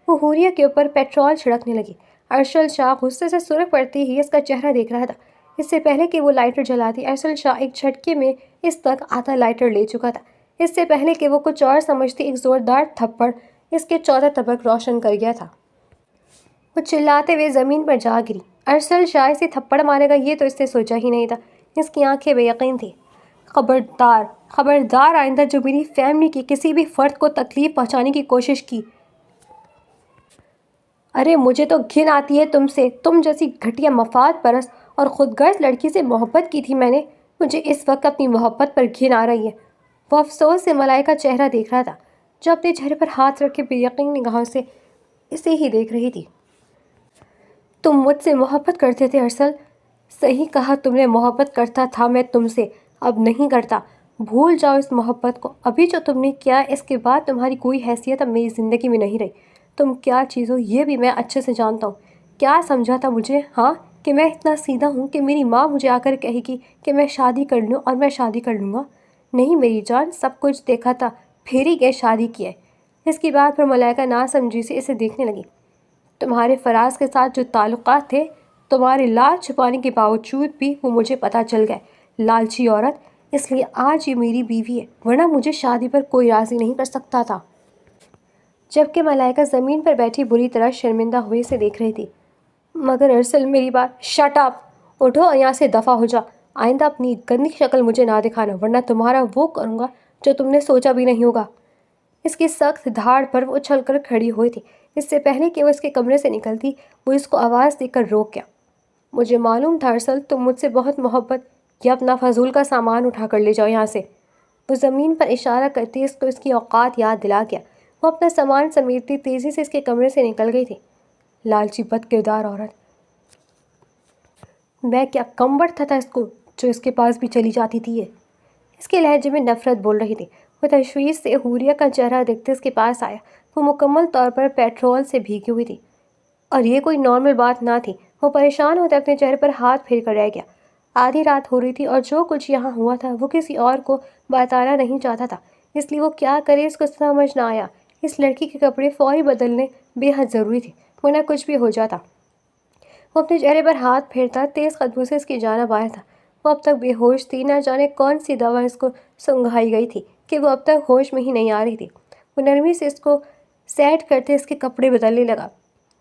وہ حوریہ کے اوپر پیٹرول چھڑکنے لگی۔ ارسل شاہ غصے سے سرخ پڑتے ہی اس کا چہرہ دیکھ رہا تھا۔ اس سے پہلے کہ وہ لائٹر جلاتی، ارسل شاہ ایک جھٹکے میں اس تک آدھا لائٹر لے چکا تھا۔ اس سے پہلے کہ وہ کچھ اور سمجھتی ایک زوردار تھپڑ اس کے چوتھا طبق روشن کر گیا تھا۔ وہ چلاتے ہوئے زمین پر جا گری۔ ارسل شاہ اسے تھپڑ مارے گا یہ تو اس نے سوچا ہی نہیں تھا۔ اس کی آنکھیں بے یقین تھیں۔ خبردار، خبردار، آئندہ جو میری فیملی کے کسی بھی فرد کو تکلیف پہنچانے کی کوشش کی۔ ارے مجھے تو گھن آتی ہے تم سے، تم جیسی گھٹیا مفاد پرست اور خود غرض لڑکی سے محبت کی تھی میں نے، مجھے اس وقت اپنی محبت پر گھن آ رہی ہے۔ وہ افسوس سے ملائکہ چہرہ دیکھ رہا تھا جو اپنے چہرے پر ہاتھ رکھ کے بے یقین نگاہوں سے اسے ہی دیکھ رہی تھی۔ تم مجھ سے محبت کرتے تھے ارسل؟ صحیح کہا تم نے، محبت کرتا تھا میں تم سے، اب نہیں کرتا۔ بھول جاؤ اس محبت کو، ابھی جو تم نے کیا اس کے بعد تمہاری کوئی حیثیت اب میری زندگی میں نہیں رہی۔ تم کیا چیز ہو یہ بھی میں اچھے سے جانتا ہوں۔ کیا سمجھا تھا مجھے، ہاں، کہ میں اتنا سیدھا ہوں کہ میری ماں مجھے آ کر کہے گی کہ میں شادی کر لوں اور میں شادی کر لوں گا؟ نہیں میری جان، سب کچھ دیکھا تھا، پھر ہی کہ شادی کی ہے۔ اس کی بات پر ملائکہ ناسمجھی سے اسے دیکھنے لگی۔ تمہارے فراز کے ساتھ جو تعلقات تھے، تمہارے لالچ چھپانے کے باوجود بھی وہ مجھے پتہ چل گئے، لالچی عورت، اس لیے آج یہ میری بیوی ہے، ورنہ مجھے شادی پر کوئی راضی نہیں کر سکتا تھا۔ جبکہ ملائکہ زمین پر بیٹھی بری طرح شرمندہ ہوئے اسے دیکھ رہی تھی۔ مگر ارسل میری بات، شٹ اپ، اٹھو اور یہاں سے دفع ہو جا، آئندہ اپنی گندی شکل مجھے نہ دکھانا، ورنہ تمہارا وہ کروں گا جو تم نے سوچا بھی نہیں ہوگا۔ اس کی سخت دھاڑ پر وہ اچھل کر کھڑی ہوئی تھی۔ اس سے پہلے کہ وہ اس کے کمرے سے نکلتی وہ اس کو آواز دے کر روک گیا۔ مجھے معلوم تھا ارسل، تم مجھ سے بہت محبت، یہ اپنا فضول کا سامان اٹھا کر لے جاؤ یہاں سے۔ وہ زمین پر اشارہ کرتی اس کو اس کی اوقات یاد دلا گیا۔ وہ اپنا سامان سمیٹتی تیزی سے اس کے کمرے سے نکل گئی تھی۔ لالچی بد کردار عورت، میں کیا کم بخت تھا اس کو جو اس کے پاس بھی چلی جاتی تھی یہ؟ اس کے لہجے میں نفرت بول رہی تھی۔ وہ تشویش سے حوریہ کا چہرہ دیکھتے اس کے پاس آیا۔ وہ مکمل طور پر پیٹرول سے بھیگی ہوئی تھی اور یہ کوئی نارمل بات نہ تھی۔ وہ پریشان ہوتے اپنے چہرے پر ہاتھ پھیر کر رہ گیا۔ آدھی رات ہو رہی تھی اور جو کچھ یہاں ہوا تھا وہ کسی اور کو بتانا نہیں چاہتا تھا، اس لیے وہ کیا کرے اس کو سمجھ نہ آیا۔ اس لڑکی کے کپڑے فوری بدلنے بے حد ضروری تھے، ورنہ کچھ بھی ہو جاتا۔ وہ اپنے چہرے پر ہاتھ پھیرتا تیز قدموں سے اس کی جانب آیا تھا۔ وہ اب تک بے ہوش تھی، نہ جانے کون سی دوا اس کو سنگھائی گئی تھی کہ وہ اب تک ہوش میں ہی نہیں آ رہی تھی۔ وہ نرمی سے اس کو سیٹ کرتے اس کے کپڑے بدلنے لگا۔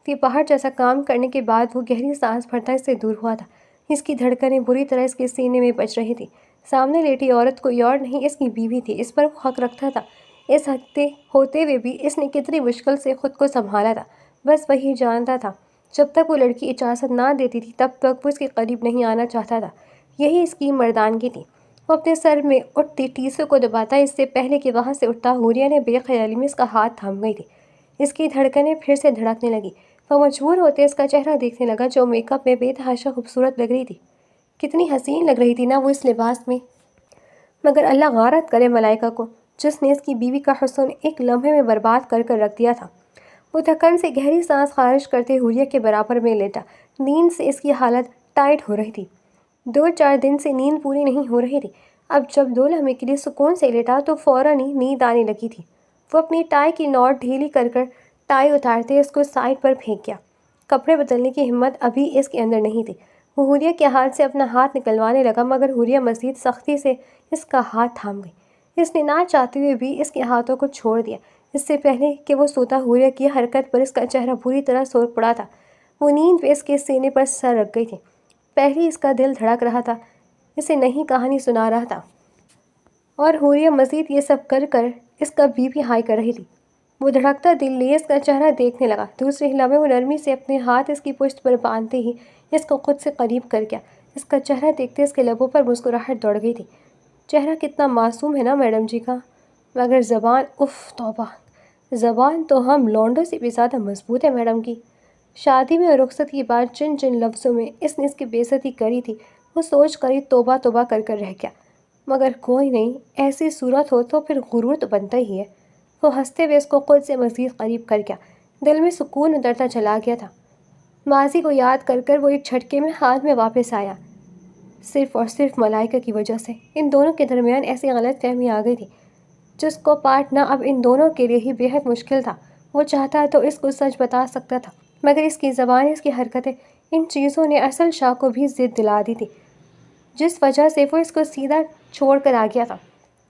یہ پہاڑ جیسا کام کرنے کے بعد وہ گہری سانس بھرتا اس سے دور ہوا تھا۔ اس کی دھڑکنیں بری طرح اس کے سینے میں بج رہی تھیں۔ سامنے لیٹی عورت کوئی اور نہیں اس کی بیوی تھی، اس پر وہ حق رکھتا تھا۔ اس حق ہوتے ہوئے بھی اس نے کتنی مشکل سے خود کو سنبھالا تھا، بس وہی جانتا تھا۔ جب تک وہ لڑکی اجازت نہ دیتی تھی تب تک وہ اس کے قریب نہیں آنا چاہتا تھا۔ یہی اس کی مردانگی تھی۔ وہ اپنے سر میں اٹھتی ٹیسو کو دباتا اس سے پہلے کہ وہاں سے اٹھتا حوریہ نے بے خیالی میں اس کا ہاتھ تھام گئی تھی۔ اس کی دھڑکنیں پھر سے دھڑکنے لگی۔ وہ مجبور ہوتے اس کا چہرہ دیکھنے لگا جو میک اپ میں بے تحاشا خوبصورت لگ رہی تھی۔ کتنی حسین لگ رہی تھی نا وہ اس لباس میں۔ مگر اللہ غارت کرے ملائکہ کو جس نے اس کی بیوی کا حسن ایک لمحے میں برباد کر کر رکھ دیا تھا۔ وہ تھکن سے گہری سانس خارج کرتے حوریہ کے برابر میں لیٹا۔ نیند سے اس کی حالت ٹائٹ ہو رہی تھی۔ 2-4 دن سے نیند پوری نہیں ہو رہی تھی۔ اب جب 2 لمحے کے لیے سکون سے لیٹا تو فوراً ہی نیند آنے لگی تھی۔ وہ اپنی ٹائی کی نوٹ ڈھیلی کر ٹائی اتارتے اس کو سائڈ پر پھینک گیا۔ کپڑے بدلنے کی ہمت ابھی اس کے اندر نہیں تھی۔ وہ حوریہ کے ہاتھ سے اپنا ہاتھ نکلوانے لگا مگر حوریہ مزید سختی سے اس کا ہاتھ تھام گئی۔ اس نے نہ چاہتے ہوئے بھی اس کے ہاتھوں کو چھوڑ دیا۔ اس سے پہلے کہ وہ سوتا حوریہ کی حرکت پر اس کا چہرہ بری طرح سوکھ پڑا تھا۔ وہ نیند پہ اس کے سینے پر سر رکھ گئی تھی۔ پہلے اس کا دل دھڑک رہا تھا، اسے نئی کہانی سنا رہا تھا اور حوریہ مزید یہ سب کر کر اس کا بی پی ہائی کر رہی تھی۔ وہ دھڑکتا دل لیے اس کا چہرہ دیکھنے لگا۔ دوسرے لمحے وہ نرمی سے اپنے ہاتھ اس کی پشت پر باندھتے ہی اس کو خود سے قریب کر گیا۔ اس کا چہرہ دیکھتے اس کے لبوں پر مسکراہٹ دوڑ گئی تھی۔ چہرہ کتنا معصوم ہے نا میڈم جی کا، مگر زبان توبہ، زبان تو ہم لونڈوں سے بھی زیادہ مضبوط ہے میڈم کی۔ شادی میں اور رخصت کے بعد جن لفظوں میں اس نے اس کی بے عزتی کری تھی وہ سوچ کر ہی توبہ توبہ کر رہ گیا۔ مگر کوئی نہیں، ایسی صورت ہو تو پھر غرور تو بنتا ہی ہے۔ وہ ہنستے ہوئے اس کو خود سے مزید قریب کر گیا۔ دل میں سکون اترتا چلا گیا تھا۔ ماضی کو یاد کر کر وہ ایک جھٹکے میں حال میں واپس آیا۔ صرف اور صرف ملائکہ کی وجہ سے ان دونوں کے درمیان ایسی غلط فہمی آ گئی تھی جس کو پاٹنا اب ان دونوں کے لیے ہی بے حد مشکل تھا۔ وہ چاہتا تو اس کو سچ بتا سکتا تھا مگر اس کی زبان، اس کی حرکتیں، ان چیزوں نے اصل شاہ کو بھی ضد دلا دی تھی جس وجہ سے وہ اس کو سیدھا چھوڑ کر آ گیا تھا۔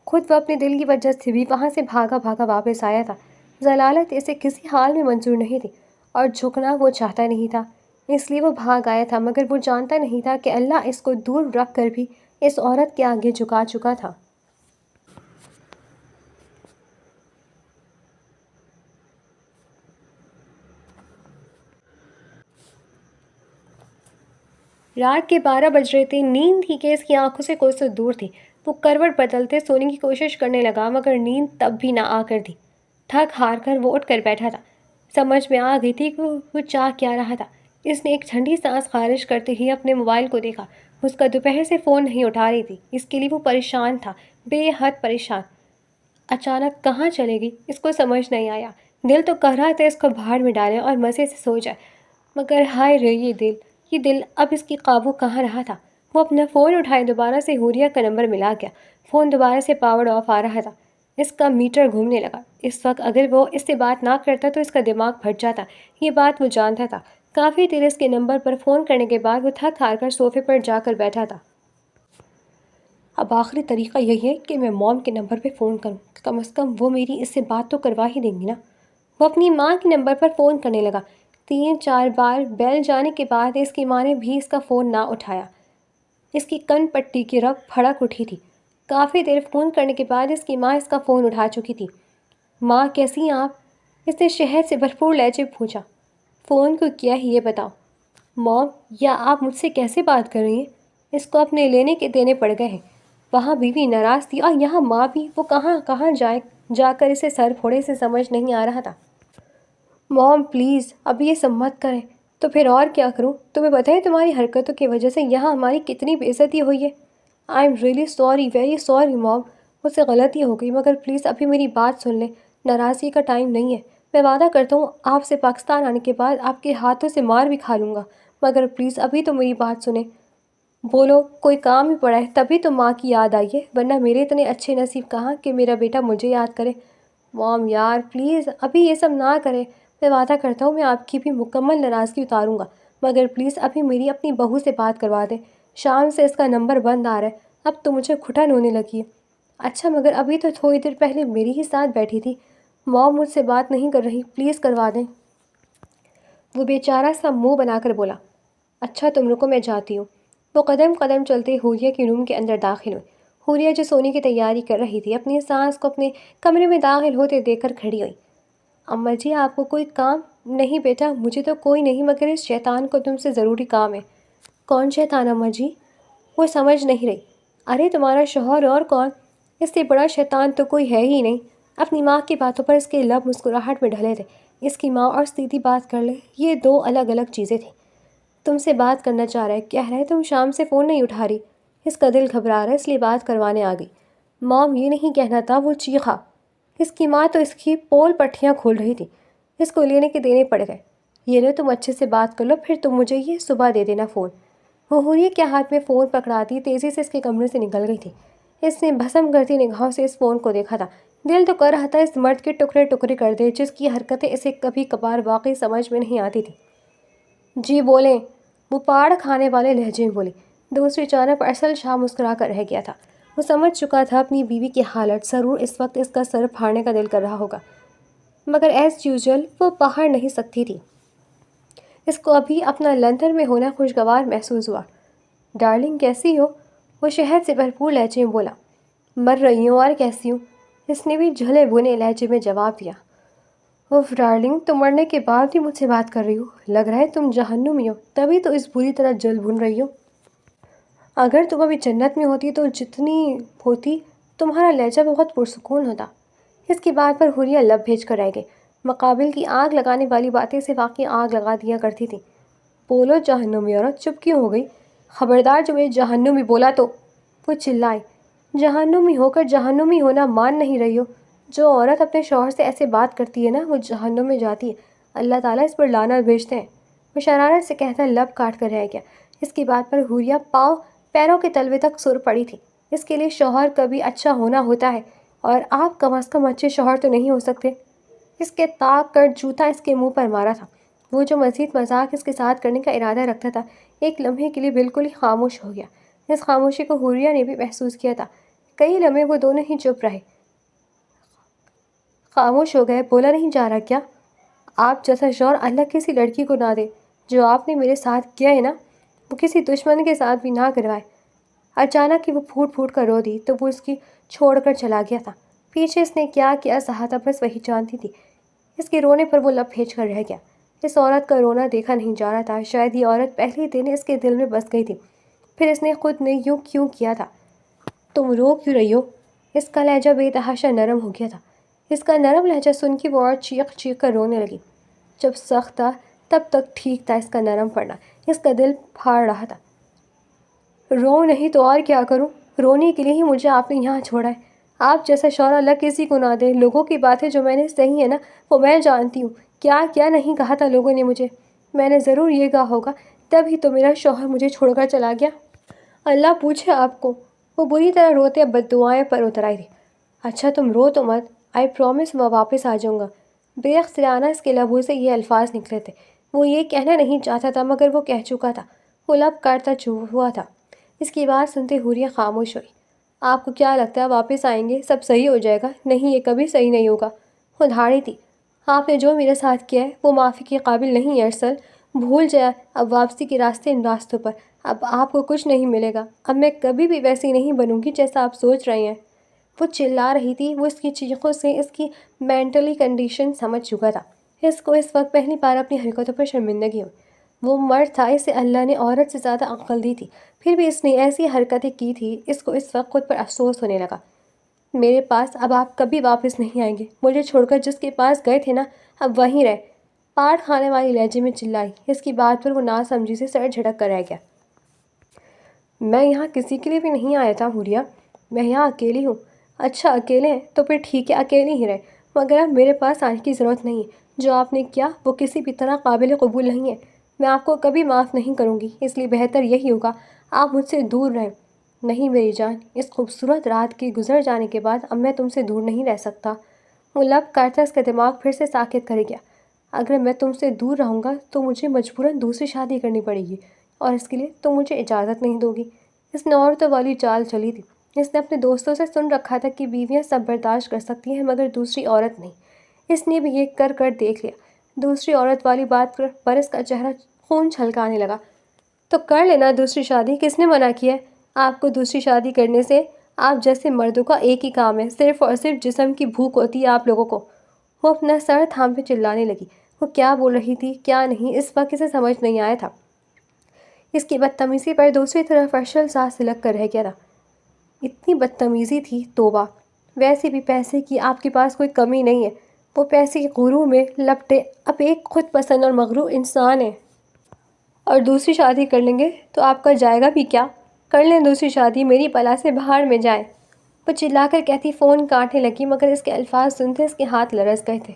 خود وہ اپنے دل کی وجہ سے بھی وہاں سے بھاگا واپس آیا تھا۔ ضلالت اسے کسی حال میں منظور نہیں تھی اور جھکنا وہ چاہتا نہیں تھا، اس لیے وہ بھاگ آیا تھا مگر وہ جانتا نہیں تھا کہ اللہ اس کو دور رکھ کر بھی اس عورت کے آگے جھکا چکا تھا۔ رات کے 12 بج رہے تھے۔ نیند تھی کہ اس کی آنکھوں سے کوسوں دور تھی۔ وہ کروٹ بدلتے سونے کی کوشش کرنے لگا مگر نیند تب بھی نہ آ کر تھی۔ تھک ہار کر وہ اٹھ کر بیٹھا تھا۔ سمجھ میں آ گئی تھی کہ وہ چاہ کیا رہا تھا۔ اس نے ایک ٹھنڈی سانس خارج کرتے ہی اپنے موبائل کو دیکھا۔ اس کا دوپہر سے فون نہیں اٹھا رہی تھی، اس کے لیے وہ پریشان تھا، بے حد پریشان۔ اچانک کہاں چلے گئی اس کو سمجھ نہیں آیا۔ دل تو کہہ رہا تھا اس کو بھاڑ میں ڈالے اور مزے سے سو جائے مگر ہائے رے یہ دل اب اس کی قابو کہاں رہا تھا۔ وہ اپنا فون اٹھائے، دوبارہ سے حوریہ کا نمبر ملا گیا۔ فون دوبارہ سے پاور آف آ رہا تھا۔ اس کا میٹر گھومنے لگا۔ اس وقت اگر وہ اس سے بات نہ کرتا تو اس کا دماغ پھٹ جاتا، یہ بات وہ جانتا تھا۔ کافی دیر اس کے نمبر پر فون کرنے کے بعد وہ تھک ہار کر صوفے پر جا کر بیٹھا تھا۔ اب آخری طریقہ یہی ہے کہ میں موم کے نمبر پہ فون کروں، کم از کم وہ میری اس سے بات تو کروا ہی دیں گی نا۔ وہ اپنی ماں کے نمبر پر فون کرنے لگا۔ 3-4 بار بیل جانے کے بعد اس کی ماں نے بھی اس کا فون نہ اٹھایا۔ اس کی کن پٹی کی رگ پھڑک اٹھی تھی۔ کافی دیر فون کرنے کے بعد اس کی ماں اس کا فون اٹھا چکی تھی۔ ماں کیسی ہیں آپ؟ اس نے شہد سے بھرپور لہجے پوچھا۔ فون کو کیا ہے یہ بتاؤ۔ موم، یا آپ مجھ سے کیسے بات کر رہی ہیں؟ اس کو اپنے لینے کے دینے پڑ گئے ہیں۔ وہاں بیوی ناراض تھی اور یہاں ماں بھی، وہ کہاں جا کر اسے سر پھوڑے سے سمجھ نہیں آ رہا تھا۔ موم پلیز اب یہ سب مت کریں۔ تو پھر اور کیا کروں؟ تمہیں پتہ ہے تمہاری حرکتوں کی وجہ سے یہاں ہماری کتنی بے عزتی ہوئی ہے۔ I am really sorry, very sorry mom, مجھ سے غلطی ہو گئی مگر پلیز ابھی میری بات سن لیں، ناراضگی کا ٹائم نہیں ہے۔ میں وعدہ کرتا ہوں آپ سے پاکستان آنے کے بعد آپ کے ہاتھوں سے مار بھی کھا لوں گا مگر پلیز ابھی تو میری بات سنیں۔ بولو، کوئی کام ہی پڑا ہے تبھی تو ماں کی یاد آئی ہے، ورنہ میرے اتنے اچھے نصیب کہاں کہ میرا بیٹا مجھے یاد کرے۔ موم یار پلیز ابھی یہ سب نہ کریں، میں وعدہ کرتا ہوں میں آپ کی بھی مکمل ناراضگی اتاروں گا مگر پلیز ابھی میری اپنی بہو سے بات کروا دیں۔ شام سے اس کا نمبر بند آ رہا ہے، اب تو مجھے گھٹن ہونے لگی ہے۔ اچھا مگر ابھی تو تھوڑی دیر پہلے میری ہی ساتھ بیٹھی تھی۔ موم مجھ سے بات نہیں کر رہی، پلیز کروا دیں۔ وہ بیچارہ سا منہ بنا کر بولا۔ اچھا تم رکو، میں جاتی ہوں۔ وہ قدم قدم چلتے حوریہ کے روم کے اندر داخل ہوئی۔ حوریہ جو سونے کی تیاری کر رہی تھی اپنی سانس کو اپنے کمرے میں داخل ہوتے دیکھ کر کھڑی ہوئی۔ اماں جی آپ کو کوئی کام؟ نہیں بیٹا مجھے تو کوئی نہیں مگر اس شیطان کو تم سے ضروری کام ہے۔ کون شیطان اماں جی؟ وہ سمجھ نہیں رہی۔ ارے تمہارا شوہر اور کون؟ اس سے بڑا شیطان تو کوئی ہے ہی نہیں۔ اپنی ماں کی باتوں پر اس کے لب مسکراہٹ میں ڈھلے تھے۔ اس کی ماں اور سیدھی بات کر لے، یہ دو الگ الگ چیزیں تھیں۔ تم سے بات کرنا چاہ رہا ہے، کہہ رہا ہے تم شام سے فون نہیں اٹھا رہی۔ اس کا دل گھبرا رہا ہے، اس لیے بات کروانے آ گئی۔ مام یہ نہیں کہنا تھا، وہ چیخا۔ اس کی ماں تو اس کی پول پٹھیاں کھول رہی تھی۔ اس کو لینے کے دینے پڑ گئے۔ یہ لو تم اچھے سے بات کر لو، پھر تم مجھے یہ صبح دے دینا فون۔ وہ حوریہ کے ہاتھ میں فون پکڑاتی تیزی سے اس کے کمرے سے نکل گئی تھی۔ اس نے بھسم کرتی نگاہوں سے اس فون کو دیکھا تھا۔ دل تو کر رہا تھا اس مرد کے ٹکڑے ٹکڑے کر دے جس کی حرکتیں اسے کبھی کبھار واقعی سمجھ میں نہیں آتی تھی۔ جی بولیں، وہ پاڑ کھانے والے لہجے میں بولی۔ دوسری جانب ارسل شاہ مسکرا کر رہ گیا تھا۔ وہ سمجھ چکا تھا اپنی بیوی کی حالت، ضرور اس وقت اس کا سر پھاڑنے کا دل کر رہا ہوگا، مگر ایز یوزول وہ پہاڑ نہیں سکتی تھی۔ اس کو ابھی اپنا لندن میں ہونا خوشگوار محسوس ہوا۔ ڈارلنگ کیسی ہو؟ وہ شہد سے بھرپور لہجے میں بولا۔ مر رہی ہوں، اور کیسی ہوں؟ اس نے بھی جھلے بھنے لہجے میں جواب دیا۔ اوف ڈارلنگ، تم مرنے کے بعد بھی مجھ سے بات کر رہی ہو، لگ رہا ہے تم جہنمی ہو، تبھی تو اس بری طرح جل بھن رہی ہو۔ اگر تم ابھی جنت میں ہوتی تو جتنی ہوتی، تمہارا لہجہ بہت پرسکون ہوتا۔ اس کی بات پر حوریہ لب بھیج کر رہ گئی۔ مقابل کی آگ لگانے والی باتیں سے واقعی آگ لگا دیا کرتی تھی۔ بولو جہنمی عورت، چپ کیوں ہو گئی؟ خبردار جو میں جہنمی بولا تو۔ وہ چلائی۔ جہنمی ہو کر جہنمی ہونا مان نہیں رہی ہو؟ جو عورت اپنے شوہر سے ایسے بات کرتی ہے نا، وہ جہنم میں جاتی ہے۔ اللہ تعالیٰ اس پر لعنت بھیجتے ہیں۔ وہ شرارت سے کہتا لب کاٹ کر رہ گیا۔ اس کی بات پر حوریہ پیروں کے تلوے تک سر پڑی تھی۔ اس کے لیے شوہر کبھی اچھا ہونا ہوتا ہے، اور آپ کم از کم اچھے شوہر تو نہیں ہو سکتے۔ اس کے طاق کر جوتا اس کے منہ پر مارا تھا۔ وہ جو مزید مذاق اس کے ساتھ کرنے کا ارادہ رکھتا تھا، ایک لمحے کے لیے بالکل ہی خاموش ہو گیا۔ اس خاموشی کو حوریہ نے بھی محسوس کیا تھا۔ کئی لمحے وہ دونوں ہی چپ رہے، خاموش ہو گئے۔ بولا نہیں جا رہا کیا؟ آپ جیسا شوہر اللہ کسی لڑکی کو نہ دے۔ جو آپ نے میرے ساتھ کیا ہے نا، وہ کسی دشمن کے ساتھ بھی نہ کروائے۔ اچانک ہی وہ پھوٹ پھوٹ کر رو دی تو وہ اس کی چھوڑ کر چلا گیا تھا۔ پیچھے اس نے کیا کیا سہا تھا، بس وہی جانتی تھی۔ اس کے رونے پر وہ لب بھیج کر رہ گیا۔ اس عورت کا رونا دیکھا نہیں جا رہا تھا۔ شاید یہ عورت پہلے دن اس کے دل میں بس گئی تھی، پھر اس نے خود نے یوں کیوں کیا تھا۔ تم رو کیوں رہی ہو؟ اس کا لہجہ بے تحاشا نرم ہو گیا تھا۔ اس کا نرم لہجہ سن کے وہ عورت چیخ چیخ کر رونے لگی۔ جب سخت تھا تب تک ٹھیک تھا اس کا نرم پڑنا، اس کا دل پھاڑ رہا تھا۔ رو نہیں تو اور کیا کروں؟ رونے کے لیے ہی مجھے آپ نے یہاں چھوڑا ہے۔ آپ جیسا شوہر اللہ کسی کو نہ دے۔ لوگوں کی باتیں جو میں نے سہی ہے نا، وہ میں جانتی ہوں۔ کیا کیا نہیں کہا تھا لوگوں نے مجھے، میں نے ضرور یہ کہا ہوگا، تبھی تو میرا شوہر مجھے چھوڑ کر چلا گیا۔ اللہ پوچھے آپ کو۔ وہ بری طرح روتے بد دعائیں پر اتر آئی تھی۔ اچھا تم رو تو مت، آئی پرومس میں واپس آ جاؤں گا۔ بے اختیارانہ اس کے لبوں سے یہ الفاظ نکلے تھے۔ وہ یہ کہنا نہیں چاہتا تھا، مگر وہ کہہ چکا تھا۔ وہ لب کاٹتا ہوا تھا۔ اس کی بات سنتے حوریہ خاموش ہوئی۔ آپ کو کیا لگتا ہے واپس آئیں گے سب صحیح ہو جائے گا؟ نہیں، یہ کبھی صحیح نہیں ہوگا۔ وہ دھاڑی تھی۔ آپ نے جو میرے ساتھ کیا ہے وہ معافی کے قابل نہیں ہے ارسل۔ بھول جائے اب واپسی کے راستے ان راستوں پر۔ اب آپ کو کچھ نہیں ملے گا۔ اب میں کبھی بھی ویسی نہیں بنوں گی جیسا آپ سوچ رہے ہیں۔ وہ چلا رہی تھی۔ وہ اس کی چیخوں سے اس کی مینٹلی کنڈیشن سمجھ چکا تھا۔ اس کو اس وقت پہلی بار اپنی حرکتوں پر شرمندگی ہوئی۔ وہ مرد تھا، اسے اللہ نے عورت سے زیادہ عقل دی تھی، پھر بھی اس نے ایسی حرکتیں کی تھی۔ اس کو اس وقت خود پر افسوس ہونے لگا۔ میرے پاس اب آپ کبھی واپس نہیں آئیں گے۔ مجھے چھوڑ کر جس کے پاس گئے تھے نا، اب وہیں رہے۔ پاٹ کھانے والی لہجے میں چلائی۔ اس کی بات پر وہ ناسمجھی سے سر جھٹک کر رہ گیا۔ میں یہاں کسی کے لیے بھی نہیں آیا تھا حوریہ، میں یہاں اکیلی ہوں۔ اچھا اکیلے ہیں تو پھر ٹھیک ہے، اکیلی ہی رہے، مگر اب میرے پاس آنے کی ضرورت نہیں ہے۔ جو آپ نے کیا وہ کسی بھی طرح قابل قبول نہیں ہے۔ میں آپ کو کبھی معاف نہیں کروں گی، اس لیے بہتر یہی ہوگا آپ مجھ سے دور رہیں۔ نہیں میری جان، اس خوبصورت رات کے گزر جانے کے بعد اب میں تم سے دور نہیں رہ سکتا۔ وہ لب کاٹتا اس کا دماغ پھر سے ساکت کر گیا۔ اگر میں تم سے دور رہوں گا تو مجھے مجبوراً دوسری شادی کرنی پڑے گی، اور اس کے لیے تم مجھے اجازت نہیں دو گی۔ اس نے عورتوں والی چال چلی تھی۔ اس نے اپنے دوستوں سے سن رکھا تھا کہ بیویاں سب برداشت کر سکتی ہیں مگر دوسری عورت نہیں۔ اس نے بھی یہ کر کر دیکھ لیا۔ دوسری عورت والی بات پر اس کا چہرہ خون چھلکانے لگا۔ تو کر لینا دوسری شادی، کس نے منع کیا ہے آپ کو دوسری شادی کرنے سے؟ آپ جیسے مردوں کا ایک ہی کام ہے، صرف اور صرف جسم کی بھوک ہوتی ہے آپ لوگوں کو۔ وہ اپنا سر تھام پہ چلانے لگی۔ وہ کیا بول رہی تھی کیا نہیں، اس وقت اسے سمجھ نہیں آیا تھا۔ اس کی بدتمیزی پر دوسری طرف ارشل سانس سلک کر رہ گیا تھا۔ اتنی بدتمیزی تھی، توبہ! ویسے بھی پیسے کی آپ کے پاس کوئی کمی نہیں ہے۔ وہ پیسے کے غرور میں لپٹے اب ایک خود پسند اور مغرور انسان ہے۔ اور دوسری شادی کر لیں گے تو آپ کا جائے گا بھی کیا؟ کر لیں دوسری شادی، میری بلا سے باہر میں جائیں۔ وہ چلا کر کہتی فون کاٹنے لگی، مگر اس کے الفاظ سنتے اس کے ہاتھ لرز گئے تھے۔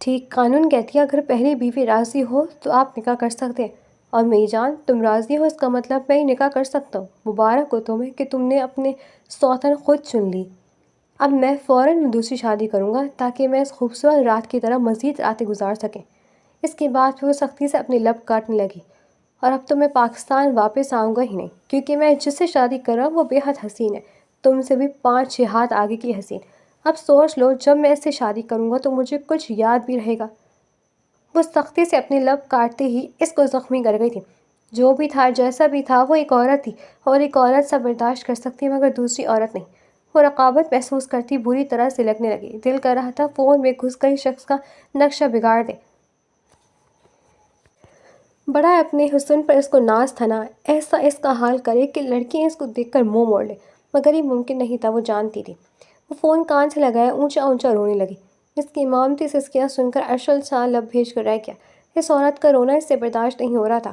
ٹھیک، قانون کہتی ہے اگر پہلی بیوی راضی ہو تو آپ نکاح کر سکتے ہیں، اور میری جان تم راضی ہو اس کا مطلب میں ہی نکاح کر سکتا ہوں۔ مبارک ہو تمہیں کہ تم نے اپنے سوتن خود چن لی۔ اب میں فوراً دوسری شادی کروں گا تاکہ میں اس خوبصورت رات کی طرح مزید راتیں گزار سکیں۔ اس کے بعد پھر وہ سختی سے اپنے لب کاٹنے لگی۔ اور اب تو میں پاکستان واپس آؤں گا ہی نہیں، کیونکہ میں جس سے شادی کر رہا ہوں وہ بے حد حسین ہے، تم سے بھی 5-6 ہاتھ آگے کی حسین۔ اب سوچ لو جب میں اس سے شادی کروں گا تو مجھے کچھ یاد بھی رہے گا۔ وہ سختی سے اپنے لب کاٹتے ہی اس کو زخمی کر گئی تھی۔ جو بھی تھا جیسا بھی تھا وہ ایک عورت تھی، اور ایک عورت سب برداشت کر سکتی مگر دوسری عورت نہیں۔ وہ رقابت محسوس کرتی بری طرح سے لگنے لگی۔ دل کر رہا تھا فون میں گھس کر شخص کا نقشہ بگاڑ دے۔ بڑا اپنے حسن پر اس کو ناز تھا نا، ایسا اس کا حال کرے کہ لڑکیاں اس کو دیکھ کر منہ موڑ لیں، مگر یہ ممکن نہیں تھا، وہ جانتی تھی۔ وہ فون کان سے لگایا اونچا اونچا رونے لگی۔ اس کی امامتی سسکیاں سن کر ارشل شاہ لب بھیج کر رہ گیا۔ اس عورت کا رونا اس سے برداشت نہیں ہو رہا تھا۔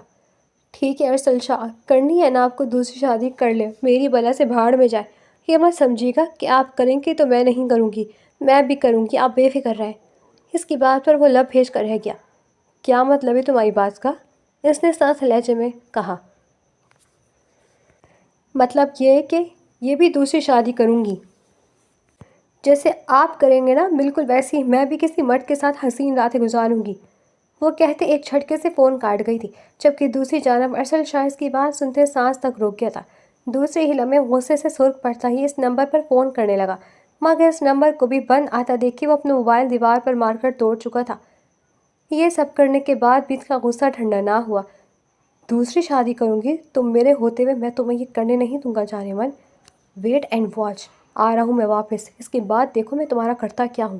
ٹھیک ہے ارسل شاہ، کرنی ہے نا آپ کو دوسری شادی کر لیں، میری بلا سے بھاڑ میں جائے۔ یہ مت سمجھیے گا کہ آپ کریں گی تو میں نہیں کروں گی، میں بھی کروں گی، آپ بے فکر رہیں۔ اس کی بات پر وہ لب بھیج کر رہ گیا۔ کیا مطلب ہے تمہاری بات کا؟ اس نے سخت لہجے میں کہا۔ مطلب یہ ہے کہ یہ بھی دوسری شادی کروں گی۔ جیسے آپ کریں گے نا بالکل ویسے ہی میں بھی کسی مرد کے ساتھ حسین راتیں گزاروں گی۔ وہ کہتے ایک جھٹکے سے فون کاٹ گئی تھی، جبکہ دوسری جانب ارسل شاہ اس کی بات سنتے سانس تک روک گیا تھا۔ دوسرے ہی لمحے غصے سے سرخ پڑتا ہی اس نمبر پر فون کرنے لگا، مگر اس نمبر کو بھی بند آتا دیکھ کے وہ اپنا موبائل دیوار پر مار کر توڑ چکا تھا۔ یہ سب کرنے کے بعد بھی اس کا غصہ ٹھنڈا نہ ہوا۔ دوسری شادی کروں گی تم میرے ہوتے ہوئے میں تمہیں یہ کرنے نہیں دوں گا جانے من۔ ویٹ اینڈ واچ، آ رہا ہوں میں واپس، اس کے بعد دیکھو میں تمہارا کرتا کیا ہوں۔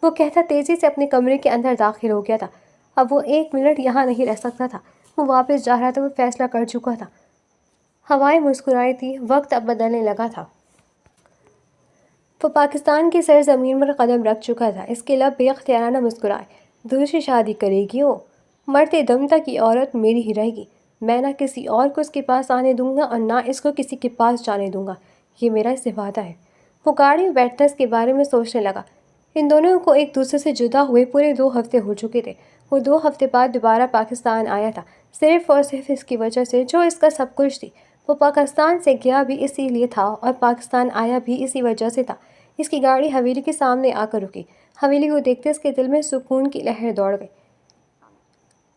وہ کہتا تیزی سے اپنے کمرے کے اندر داخل ہو گیا تھا۔ اب وہ 1 منٹ یہاں نہیں رہ سکتا تھا۔ وہ واپس جا رہا تھا، وہ فیصلہ کر چکا تھا۔ ہوائیں مسکرائی تھی، وقت اب بدلنے لگا تھا۔ وہ پاکستان کی سرزمین پر قدم رکھ چکا تھا۔ اس کے لب بے اختیارانہ مسکرائے۔ دوسری شادی کرے گی وہ؟ مرتے دم تک یہ عورت میری ہی رہے گی۔ میں نہ کسی اور کو اس کے پاس آنے دوں گا اور نہ اس کو کسی کے پاس جانے دوں گا، یہ میرا اس سے وعدہ ہے۔ وہ گاڑی میں بیٹھتا اس کے بارے میں سوچنے لگا۔ ان دونوں کو ایک دوسرے سے جدا ہوئے پورے 2 ہفتے ہو چکے تھے۔ وہ 2 ہفتے بعد دوبارہ پاکستان آیا تھا، صرف اور صرف اس کی وجہ سے جو اس کا سب کچھ تھی۔ وہ پاکستان سے گیا بھی اسی لیے تھا اور پاکستان آیا بھی اسی وجہ سے تھا۔ اس کی گاڑی حویلی کے سامنے آ کر رکی۔ حویلی کو دیکھتے اس کے دل میں سکون کی لہر دوڑ گئی۔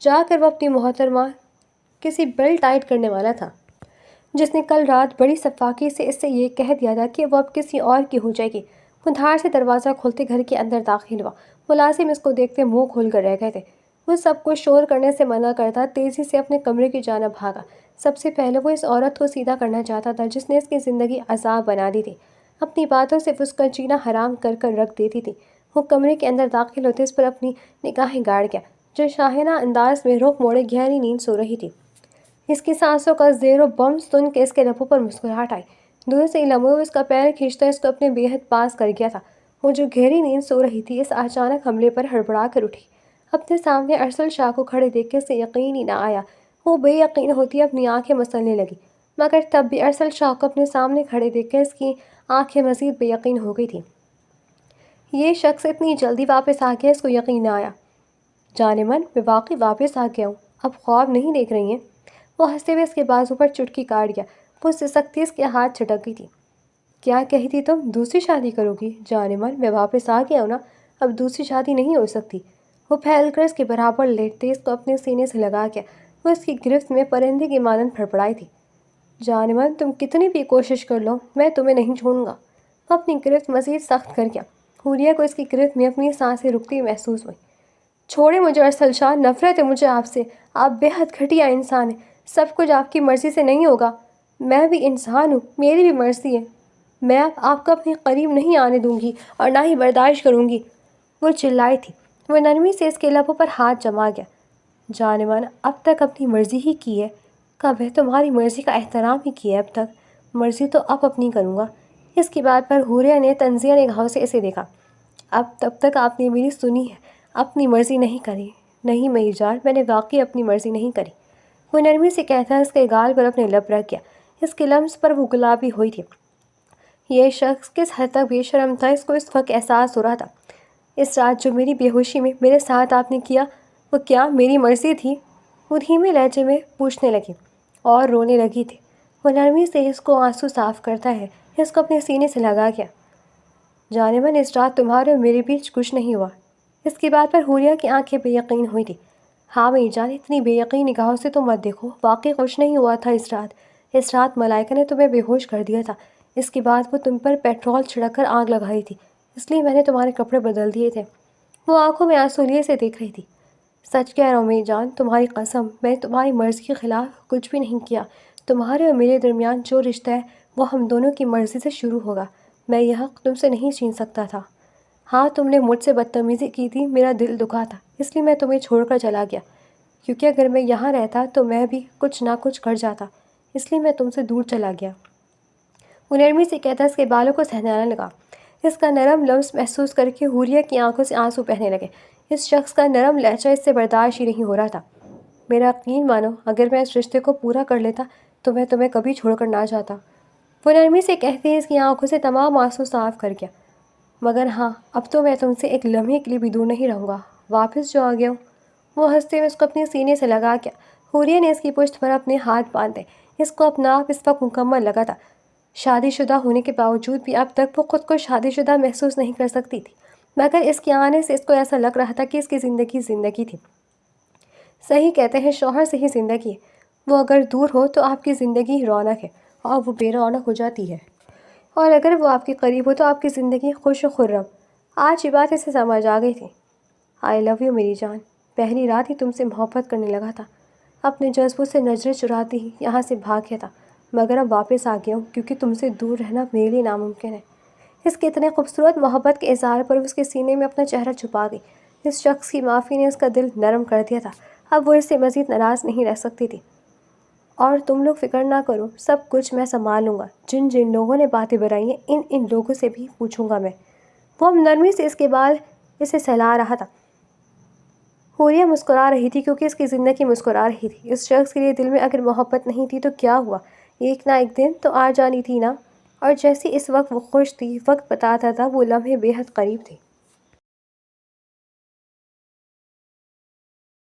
جا کر وہ اپنی محترمہ کسی بل ٹائٹ کرنے والا تھا، جس نے کل رات بڑی شفافی سے اس سے یہ کہہ دیا تھا کہ وہ اب کسی اور کی ہو جائے گی۔ وہ دھار سے دروازہ کھولتے گھر کے اندر داخل ہوا۔ ملازم اس کو دیکھتے منہ کھول کر رہ گئے تھے۔ وہ سب کو شور کرنے سے منع کرتا تیزی سے اپنے کمرے کی جانب بھاگا۔ سب سے پہلے وہ اس عورت کو سیدھا کرنا چاہتا تھا جس نے اس کی زندگی عذاب بنا دی تھی، اپنی باتوں سے اس کا جینا حرام کر کر رکھ دیتی تھی۔ وہ کمرے کے اندر داخل ہوتے اس پر اپنی نگاہیں گاڑ گیا، جو شاہینہ انداز میں رخ موڑے گہری نیند سو رہی تھی۔ اس کی سانسوں کا زیر و بم سن کے اس کے لبوں پر مسکراہٹ آئی۔ دور سے لمحے وہ اس کا پیر کھینچتا اس کو اپنے بے حد پاس کر گیا تھا۔ وہ جو گہری نیند سو رہی تھی اس اچانک حملے پر ہڑبڑا کر اٹھی۔ اپنے سامنے ارسل شاہ کو کھڑے دیکھ کے اسے یقین ہی نہ آیا۔ وہ بے یقین ہوتی اپنی آنکھیں مسلنے لگی، مگر تب بھی ارسل شاہ کو اپنے سامنے کھڑے دیکھ کے اس کی آنکھیں مزید بے یقین ہو گئی تھیں۔ یہ شخص اتنی جلدی واپس آ گیا، اس کو یقین نہ آیا۔ جانے من، میں واقعی واپس آ گیا ہوں، اب خواب نہیں دیکھ رہی ہیں؟ وہ ہنستے ہوئے اس کے بازو پر چٹکی کاٹ گیا۔ وہ اس سے سختی اس کے ہاتھ چھٹک گئی تھی۔ کیا کہی تھی تم؟ دوسری شادی کرو گی؟ جانے من، میں واپس آ گیا ہوں نا، اب دوسری شادی نہیں ہو سکتی۔ وہ پھیل کر اس کے برابر لیٹتے اس کو اپنے سینے سے لگا گیا۔ وہ اس کی گرفت میں پرندے کی مانند پھڑپڑائی تھی۔ جانے من، تم کتنی بھی کوشش کر لو میں تمہیں نہیں چھوڑوں گا۔ وہ اپنی گرفت مزید سخت کر گیا۔ حوریہ کو اس کی گرفت میں اپنی سانسیں رکتی محسوس ہوئی۔ چھوڑے مجھے ارسل شاہ، نفرت ہے مجھے آپ سے، آپ بے حد گھٹیا انسان ہیں، سب کچھ آپ کی مرضی سے نہیں ہوگا۔ میں بھی انسان ہوں، میری بھی مرضی ہے، میں اب آپ کو اپنے قریب نہیں آنے دوں گی اور نہ ہی برداشت کروں گی، وہ چلائی تھی۔ وہ نرمی سے اس کے لبوں پر ہاتھ جما گیا۔ جانے من، اب تک اپنی مرضی ہی کی ہے، کب ہے تمہاری مرضی کا احترام ہی کیا اب تک؟ مرضی تو اب اپنی کروں گا۔ اس کی بات پر حوریہ نے طنزیہ نگاہوں سے اسے دیکھا۔ اب تب تک آپ نے میری سنی ہے، اپنی مرضی نہیں کری۔ نہیں میری جان، میں نے واقعی اپنی مرضی نہیں کری، وہ نرمی سے کہتا اس کے گال پر اپنے لب رکھ گیا۔ اس کے لمس پر وہ گلابی ہوئی تھی۔ یہ شخص کس حد تک بے شرم تھا، اس کو اس وقت احساس ہو رہا تھا۔ اس رات جو میری بے ہوشی میں میرے ساتھ آپ نے کیا، وہ کیا میری مرضی تھی؟ وہ دھیمے لہجے میں پوچھنے لگی اور رونے لگی تھی۔ وہ نرمی سے اس کو آنسو صاف کرتا ہے، اس کو اپنے سینے سے لگا گیا۔ جانے من اس رات تمہارے اور میرے بیچ کچھ نہیں ہوا۔ اس کی بات پر حوریہ کی آنکھیں بے یقین ہوئی تھی۔ ہاں میری جان، اتنی بے یقین نگاہوں سے تو مت دیکھو، واقعی کچھ نہیں ہوا تھا اس رات۔ اس رات ملائکہ نے تمہیں بے ہوش کر دیا تھا۔ اس کے بعد وہ تم پر پیٹرول چھڑک کر آگ لگائی تھی، اس لیے میں نے تمہارے کپڑے بدل دیے تھے۔ وہ آنکھوں میں آنسو لیے سے دیکھ رہی تھی۔ سچ کہہ رہا ہوں میری جان، تمہاری قسم، میں نے تمہاری مرضی کے خلاف کچھ بھی نہیں کیا۔ تمہارے اور میرے درمیان جو رشتہ ہے وہ ہم دونوں کی مرضی سے شروع ہوگا۔ میں یہ حق تم سے نہیں چھین سکتا تھا۔ ہاں تم نے مجھ سے بدتمیزی کی تھی، میرا دل دکھا تھا، اس لیے میں تمہیں چھوڑ کر چلا گیا، کیونکہ اگر میں یہاں رہتا تو میں بھی کچھ نہ کچھ کر جاتا، اس لیے میں تم سے دور چلا گیا۔ وہ نرمی سے کہتا اس کے بالوں کو سہلانے لگا۔ اس کا نرم لمس محسوس کر کے حوریہ کی آنکھوں سے آنسو بہنے لگے۔ اس شخص کا نرم لہجہ اس سے برداشت ہی نہیں ہو رہا تھا۔ میرا یقین مانو، اگر میں اس رشتے کو پورا کر لیتا تو میں تمہیں کبھی چھوڑ کر نہ جاتا۔ وہ نرمی سے کہتے اس کی آنکھوں سے تمام آنسو صاف کر گیا۔ مگر ہاں، اب تو میں تم سے ایک لمحے کے لیے بھی دور نہیں رہوں گا، واپس جو آ گیا ہوں۔ وہ ہنستے ہوئے اس کو اپنے سینے سے لگا کیا۔ حوریہ نے اس کی پشت پر اپنے ہاتھ باندھے۔ اس کو اپنا آپ اس وقت مکمل لگا تھا۔ شادی شدہ ہونے کے باوجود بھی اب تک وہ خود کو شادی شدہ محسوس نہیں کر سکتی تھی، مگر اس کے آنے سے اس کو ایسا لگ رہا تھا کہ اس کی زندگی تھی۔ صحیح کہتے ہیں، شوہر سے ہی زندگی ہے۔ وہ اگر دور ہو تو آپ کی زندگی رونق ہے اور وہ بے رونق ہو جاتی ہے، اور اگر وہ آپ کے قریب ہو تو آپ کی زندگی خوش و خرم۔ آج یہ بات اسے سمجھ آ گئی تھی۔ آئی لو یو میری جان، پہلی رات ہی تم سے محبت کرنے لگا تھا، اپنے جذبوں سے نظریں چراتی ہی یہاں سے بھاگ گیا تھا، مگر اب واپس آ گیا ہوں کیونکہ تم سے دور رہنا میرے لیے ناممکن ہے۔ اس کے اتنے خوبصورت محبت کے اظہار پر اس کے سینے میں اپنا چہرہ چھپا گئی۔ اس شخص کی معافی نے اس کا دل نرم کر دیا تھا، اب وہ اس سے مزید ناراض نہیں رہ سکتی تھی۔ اور تم لوگ فکر نہ کرو، سب کچھ میں سنبھال لوں گا، جن جن لوگوں نے باتیں بنائی ہیں ان لوگوں سے بھی پوچھوں گا میں۔ وہ نرمی سے اس کے بال اسے سہلا رہا تھا۔ حوریہ مسکرا رہی تھی کیونکہ اس کی زندگی مسکرا رہی تھی۔ اس شخص کے لیے دل میں اگر محبت نہیں تھی تو کیا ہوا، ایک نہ ایک دن تو آ جانی تھی نا۔ اور جیسے اس وقت وہ خوش تھی، وقت بتاتا تھا وہ لمحے بے حد قریب تھے۔